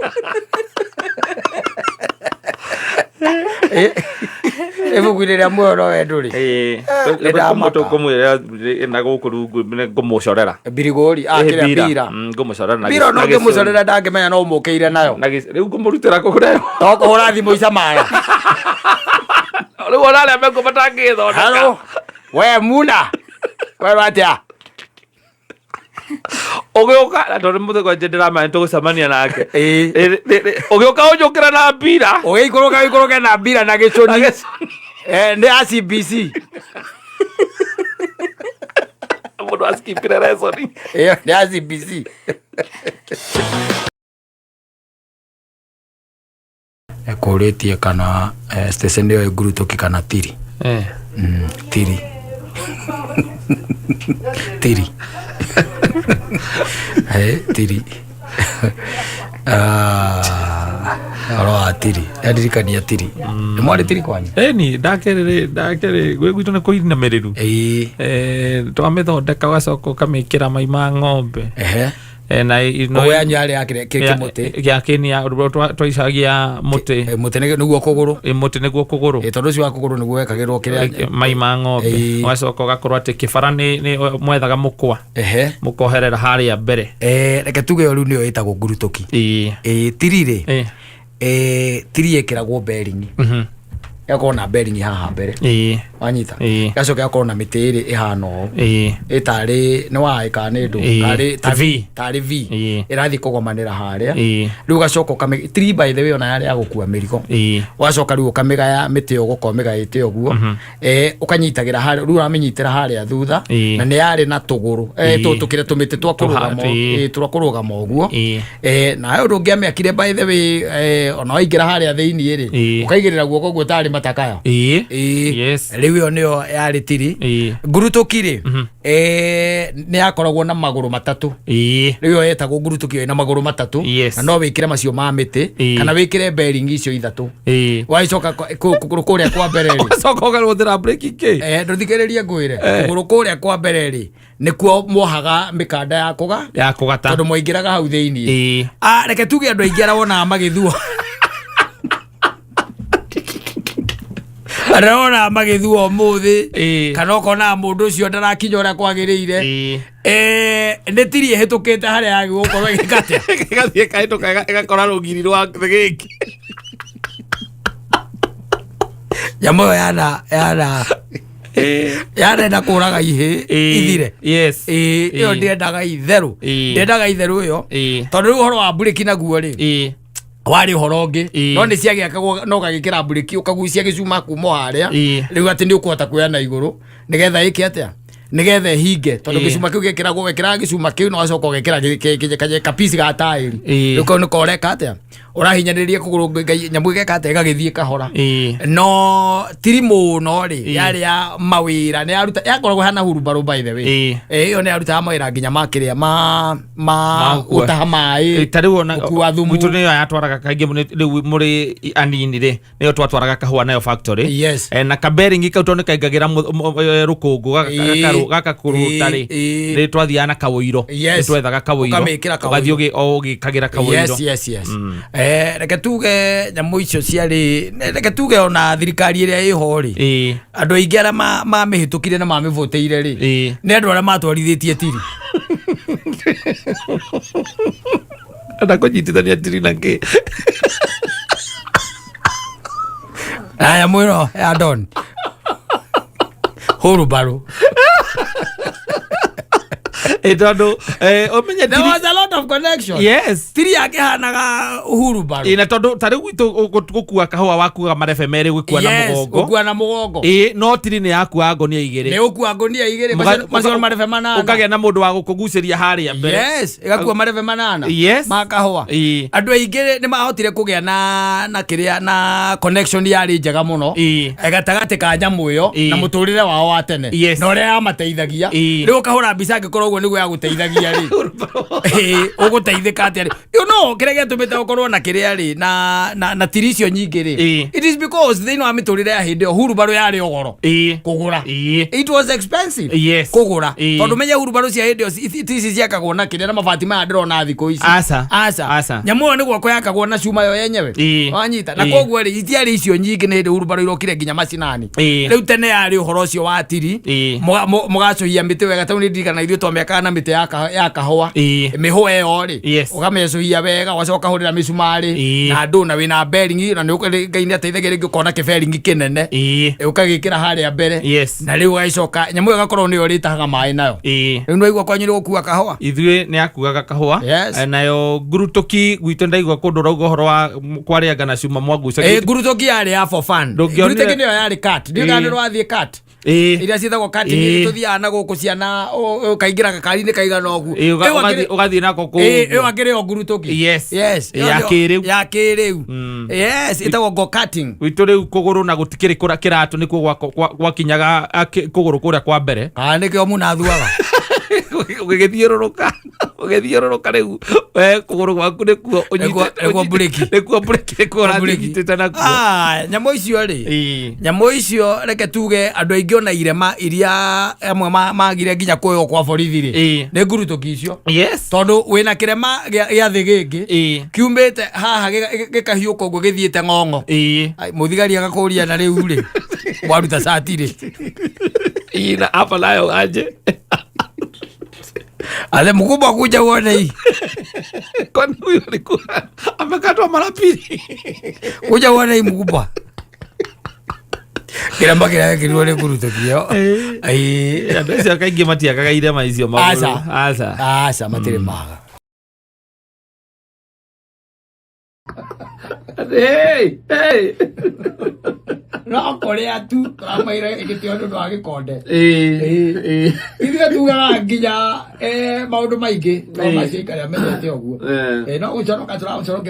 ibuku-ini ria muoyo no we nduri kumwira na guku rungu ngumucorera birigori kira ngumucorera bira no ngumucorera ndangimenya no mukiire nayo riu ngumurutira kuhura to kuhura thimu icamara riu ona ria mengu matangithondeka halo we muna we ratia ugiuka na tondu mutheko ndiramanya tugucemania nake ugiuka unjukira na mbira ugiikoroka na mbira na gicuni ni CBC mundu askipire resoni ni CBC ekuritie kana station yo Ngurutoki kana Tiri Tiri Tiri Tiri aro Tiri yadirikania Tiri ni mwari Tiri kwanyu ni ndakere gwe gwitu ne kuina meriru twamithondeka gacoka kamikira mai ma ng'ombe na ino yanyari yakire kimuti giakinia twicagia muti muti niguo kuguru muti niguo kuguru tondu cio wa kuguru niguo wekagirwo kiria mai ma ng'ombe wacoka gakorwo ati kibara ni mwethaga mukwa mukoherera haria mbere reke tuge riu nio itagwo Ngurutoki Tiri Tiri ekiragwo bearing yakorwo na bearing haha mbere wanyita gacoka yakorwo na miti iri ihana o itari ni waika ni ndu tari V irathi kugomanira haria riu gacoka ukame Tiri by the way ona yari ya gukua mirigo wacoka riu ukamigaya miti yo gukomigaite uguo ukanyitagira haria riu uramenyitira haria thutha na ni yari na tuguru tukire tumiti twakurugama uguo na yo ndungiamiakire by the way ona waingira haria thiini iri ukaigirira guoko guo tari matakayo yes riu yo nio yari Tiri Ngurutoki ri ni yakoragwo na maguru matatu riu yo yetagwo Ngurutoki na maguru matatu na no wikire macio ma miti kana wikire bearing icio ithatu waicoka kuguru kuria kwa mbere ri wacoka ugaruthira breki ki nduthikiririe ngwire kuguru kuria kwa mbere ri nikuo mwohaga mikanda ya kugata tondu mwaingiraga hau thiini reke tuge andu aingi arawona magithua arona magithua muthi kana ukona mundu ucio ndarakinya uria kwagiriire ni Tiri ehitukite haria yagi gukorwo igikate gathie kahituka igakora rugiri rwa giki nyamo yana kuraga ihe ithire iyo ndiendaga itheru iyo tondu riu horo wa bureki naguo ri wari horo ungi no ni ciagiakagwo no gagikira bureki ukagucia gicuma kuma haria riu ati ni ukuhota kuya na iguru nigetha iki atia nigetha hinge tondu gicuma kiu gekiragwo wekira gicuma kiu no acoka gekira kapisi ga tairi riu ni koreka atia urahinyaniria kuguru nyamu gekate gagithie kahora no Tiri muno ri yari ya mawira ni aruta yakoragwo hana hurumbaru by the way iyo ni aruta mawira nginya makiria ma utaha mai tariu ona mwitu ni yatwaraga kaingi muri anini ri niyo twatwaraga kahua nayo factory na kabering ikauto ni kaingagira rukungu gaka kuruta ri ri twathiana na kawoiro ni twethaga kawoiro ugathio ogikagira kawoiro reke tuge nyamu icio ciari reke tuge ona thirikari iria iho ri andu aingi aria mamihitukire na mamivoteire ri ni andu aria matwarithitie Tiri ana kunyitithania Tiri na ki aya mwiro ya don huru baru tondu omenye there was a lot of connection. Yes. Tiri yake hanaga Uhuru baro. Na tondu tari gwitu gukua kahua wakuga marebe mere gukua na mugongo. Yes, ukua na mugongo. No tiri ni yakua ngonia igiri. Ne ukua ngonia igiri macio marebe manana. Ukagea na mundu wa gukuguciria haria mbere. Yes, igakua marebe manana. Yes. Makahua. Andu aigiri ni mahotire kugea na kiria na connection yari njega muno. Egatagate ka nyamu iyo na muturire wao wa tene. No ria amateithagia. Riu kahura mbica ngikorwo uguo niguo ya guteithagia ri. Uguteithika ati ri. You know kire getumite ukorwo na kiria ri na tiricio nyingi ri. It is because they know miturire ya hindi Uhuru baro yari ogoro. Kugura. It was expensive. Yes. Kugura. Tondu menye Uhuru baro cia hindi tisi ciakagwo na kiria na mabati maya ndirona thiku ici. Asa. Nyamu ni gwako yakagwo na cuma yo yenyewe. Wanyita. Na koguo ri itiari icio nyingi ni Uhuru baro irokire nginya macinani. Riu tene yari uhoro ucio wa tiri. Mugacohia miti wega tau ni ndirikana ithuĩ twamĩakaga na mĩtĩ ya kahũa mĩhũa ĩyo rĩ ũkamĩcohia wega ũgacoka ũkahũrĩra mĩcumarĩ na ndũ na wĩna beringi na nĩ Ngai nĩ ateithagia rĩngĩ ũkona kĩberingi kĩnene ũkagĩkĩra harĩa mbere na rĩu ũgacoka nyamũ ĩyo ĩgakorwo nĩyo ĩrĩtahaga maĩ nayo rĩu nĩwaigua kwanyu nĩ gũkua kahũa ithuĩ nĩ akuaga kahũa nayo ngurutoki gwitũ ndaigua kũndũ rauga ũhoro wa kwarĩanga na cuma mwangucagia ngurutoki yarĩ ya for fun ngurutoki nĩyo yarĩ cut ndiũga nĩ rwathiĩ cut iria ciĩtagwo cutting tuthiaga na gũkũ ciana ũkaingĩra gakari-inĩ kaigana ũguo ũgathiĩ nako ĩyo akĩrĩ o ngurutoki ya kĩrĩu ĩtagwo go cutting gwitũ rĩu kũgũrũ na gũtikĩrĩ kĩratũ nĩkuo gwakinyaga kũgũrũ kũrĩa kwa mbere nĩkĩo mũnathuaga ũgĩthiũrũrũka rĩu kũgũrũ gwaku nĩkuo bureki nĩkuo ũrathiĩte nakuo nyamũ icio rĩ nyamũ icio reke tuge andũ aingĩ ona irema iria amwe magire nginya kuoywo kwa borithi rĩ nĩ ngurutoki icio tondũ wĩna kĩrema gĩa thĩ gĩkĩ kiumĩte haha gĩkahiũka ũguo gĩthiĩte ng'ong'o mũthigari agakũria na rĩu rĩ waruta cati rĩ na hapa nayo aje ale mkubwa kuja uone hii kwani huyo alikuwa amekatwa mara pili kuja uone hii mkubwa kila mbakira kile kurutokio ndese akaingia matia kagaire maicio maguru asa matire maga hey no korea tu amaira igitiondo ndo agikonde ithiga tugaga nginya maundu maingi no macikari amenyete oguo no uconoka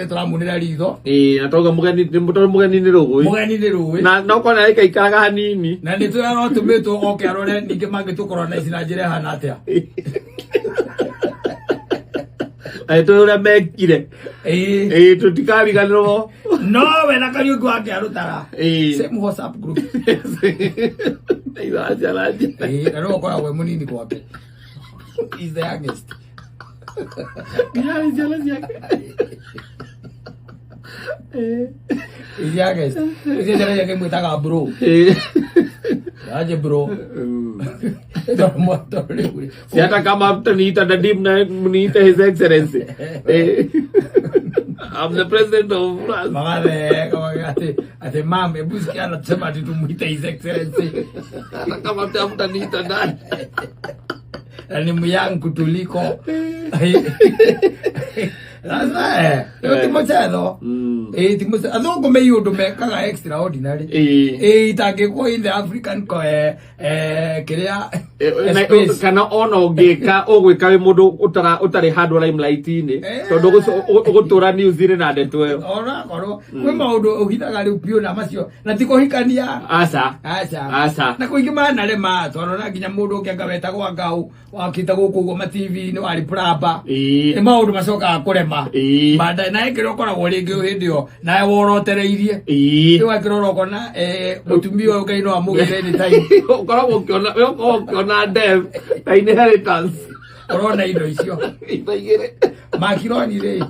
turamunira ritho atoga mugeni ni rugui na no kona ikaraga hanini na ni tuyaro tumitwo oke arore ningi mangitukorwo na icina njire hana atia aito ura mekire tutikariganirwo no we na kariungu wake arutaga same WhatsApp group na no kora we munini kwake is the youngest is youngest is the yake mwitaga bro aje bro si hata kama mtaniita dadim na mniita his excellency I'm the president of France mare kama ate mame buski anasema ati tumuite his excellency hata kama mtaniita ndani ni myangu tuliko sasa timochado timochado adongo meyudo mekaga extraordinary itangĩkwo in the African kiria kana ona ũngĩka ũgwĩka wĩ mũndũ ũtarĩ handũ limelight-inĩ tondũ ũgũtũra New Zealand na ndeto ĩyo ona korwo kwĩ maũndũ ũhithaga rĩu piũ na macio na tikũhikania aca na kũingĩ manarema twarora nginya mũndũ ũngĩ anga wetagwo ngau wakita gũkũ ũguo ma-TV-inĩ warĩ plumber nĩ maũndũ macokaga kũrema baadaye naye kĩrokoragwo rĩngĩ hĩndĩ ĩyo nawe worotereirie rĩu akĩrora ũkona mũtumia ũyũ Ngai no amũgĩre nĩ time ũkoragwo ũkĩona death ta inheritance ũrona indo icio igĩrĩ makironi rĩ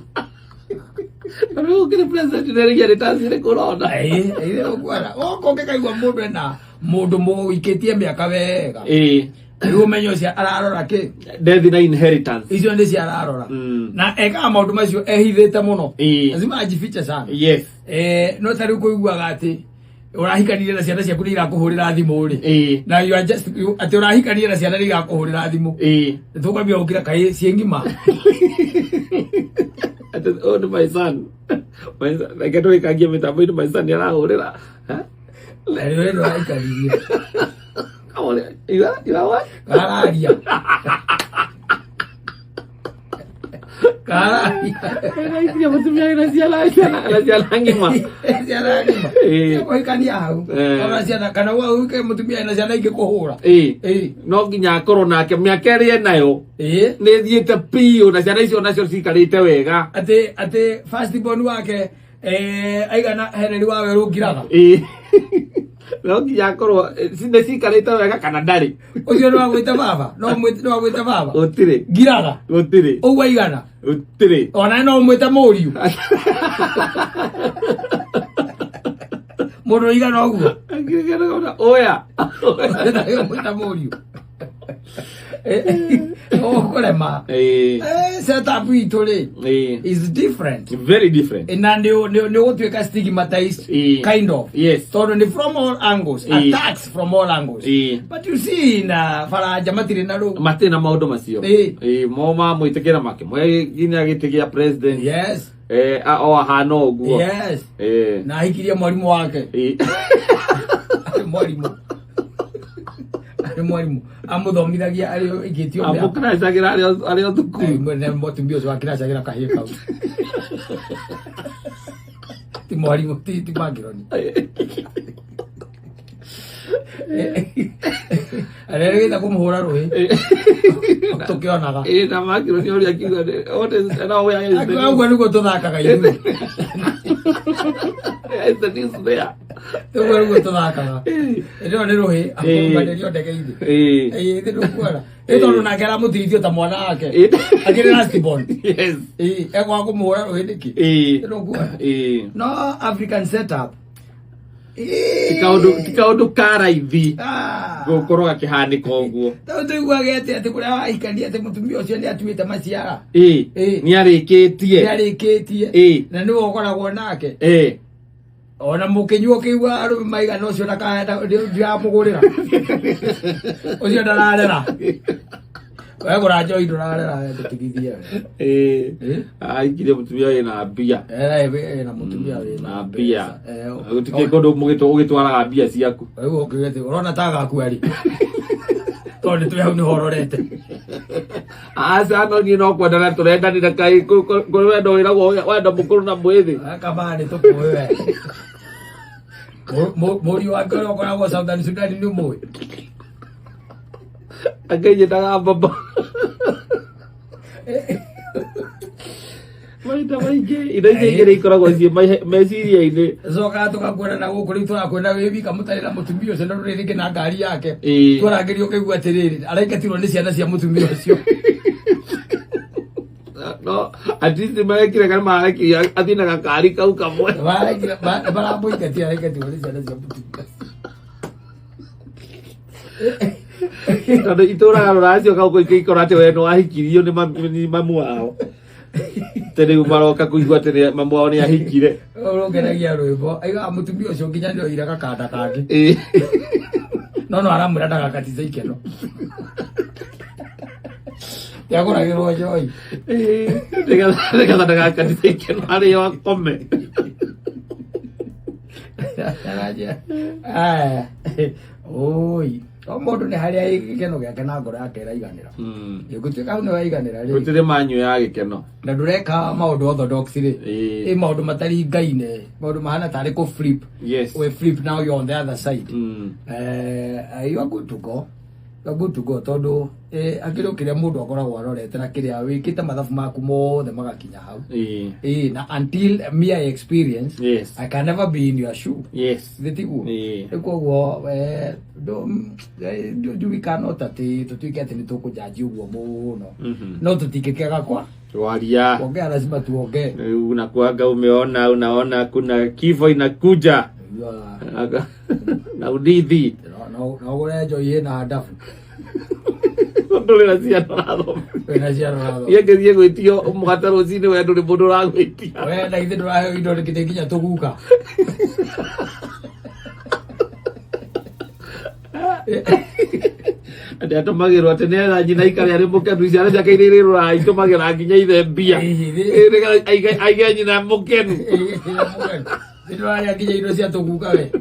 rĩu kĩrĩ president inheritance nĩ kũrona ũkwara ũngĩkaigua mũndũ ena mũndũ mũikĩtie mĩaka wega rĩu ũmenye ũcio ararora kĩ death na inheritance icio nĩ cio ararora na ekaga maũndũ macio ehithĩte mũno lazima ajifiche sana no ta rĩu kũiguaga atĩ Urahikanire na ciana ciaku irakuhurira thimu ri na you are just ati urahikanire na ciana irakuhurira thimu tukwambia ukira kai ciengima ati oh my son like ndo ikagia mitambo ndo my son arahurira leo ndo aikanire kama ila what kararia ya mutumia ina ciana ngima ko ikania hau ona ciana kana wa uke mutumia ina ciana ingi kuhura no nginya akorwo nake miaka ĩrĩa nayo nĩ thiĩte piũ na ciana icio nacio cikarĩte wega ati first born wake aigana Henry wawe rungiraga no nginya akorwo nĩ cikarĩte wega kana ndarĩ ucio no agwĩte baba no agwĩte baba gũtirĩ ngiraga gũtirĩ ũguo aigana gũtirĩ ona no mwĩte mũriũ mũndũ aigana ũguo oya mwĩte mũriũ kurema setup itu ri is different, very different, na ni gutwika stigmatized kind of, yes, so ni from all angles, attacks from all angles, but you see na Faraja matiri na ru matina maundu macio moma mwitikira make mwe ginya gitigia president, yes, o hano uguo, yes, na hikiria mwalimu wake mwalimu amuthomithagia ari igitio amukiracagira ari thukuru mwene mutumia ucio akiracagira kahie kau ti mwalimu ti magironi arereta kumuhura ruhi tukionaga na magironi uri akiuga ote na we agwa niguo tuthakaga ithuĩ the news there tuwe rugo tuthakaga ndio ni ruhi akombanĩrio ndege-inĩ ndio kuona ĩtondũ nake aramũtirithio ta mwana wake akĩrĩ last born, yes, egwa kũmũhũra ruhi nĩkĩ ndio kuona no African setup tikaundu karaithi gukorwo gakihanika uguo tuiguage ati kuria waikania ati mutumia ucio ni atuite maciara ni arikitie na ni wokoragwo nake ona mukinyuo kiigua arume maigana ucio ndakaenda ndiramugurira ucio ndararera wegura njoi ndurarera tutigithie aikire mutumia wina mbia na mutumia wina mbia gutike kundu mugitwaraga mbia ciaku wewe ukigete urona taga kwari tondu tu hau ni hororete asa no ni no kwendana turendanira kai kwenda wiragwo wenda mukuru na mwithi akamani tukuwe muri wa ngoro koragwo Southern Sudan ni mwe akainjitaga baba maita maingĩ indo icio igĩrĩ ikoragwo ciĩ meciria-inĩ coka tugakwenda na gũkũ rĩu tũrakwenda wĩ wika mũtarĩ na mũtumia ũcio na rũrĩ rĩngĩ na ngari yake tũrangĩrio ũkaigua atĩrĩrĩ araingatirwo nĩ ciana cia mũtumia ũcio no at least marekire kana marekia athiĩ na gakari kau kamwe baramũingatia araingatirwo nĩ ciana cia mũtumia tondũ itũraga rũracio kau ikora atĩ we nĩ wahikirio nĩ mamu wao rĩu maroka kũigua atĩ mamu wao nĩ ahikire ũrũngenagia rwĩmbo aigaga mũtumia ũcio nginya nĩ oire gakanda kangĩ no aramwĩra ndagakatice ikeno tiagũragĩrwo njoi nĩgetha ndagakatice ikeno harĩa akome oi o mundu ni haria gikeno giake na ngoro yake iraiganira gutwika hau ni waiganira ri gutire manyu ya gikeno na ndureka maundu orthodox ri maundu matari ngaine maundu mahana tari ku flip, yes, we flip now you're on the other side, you are good to go tondu akiri kiria mundu akoragwo arorete na kiria wikite mathabu maku mothe magakinya hau na until me I experience, yes, I can never be in your shoe, yes, thetigu ekuo do we cannot ati tutuike ati nitukujaji uguo muno no tutikikaga kwa waria ongea lazima tuongee unakuaga unaona kuna kifo inakuja na udithi na ugure njoi na ndafu ndũrĩ na ciana yengethie gwĩtio mũgate rũcinĩ we ndũrĩ mũndũ ũragwĩtia we na ithe ndũraheo indo nginya tũguka Ada atumagirwo ati nera nyina ikari ari mukenu ici aria ciakeirirwo itumagira nginya ithe mbia aiga nyina mukenu ndio aya nginya indo cia tuguka we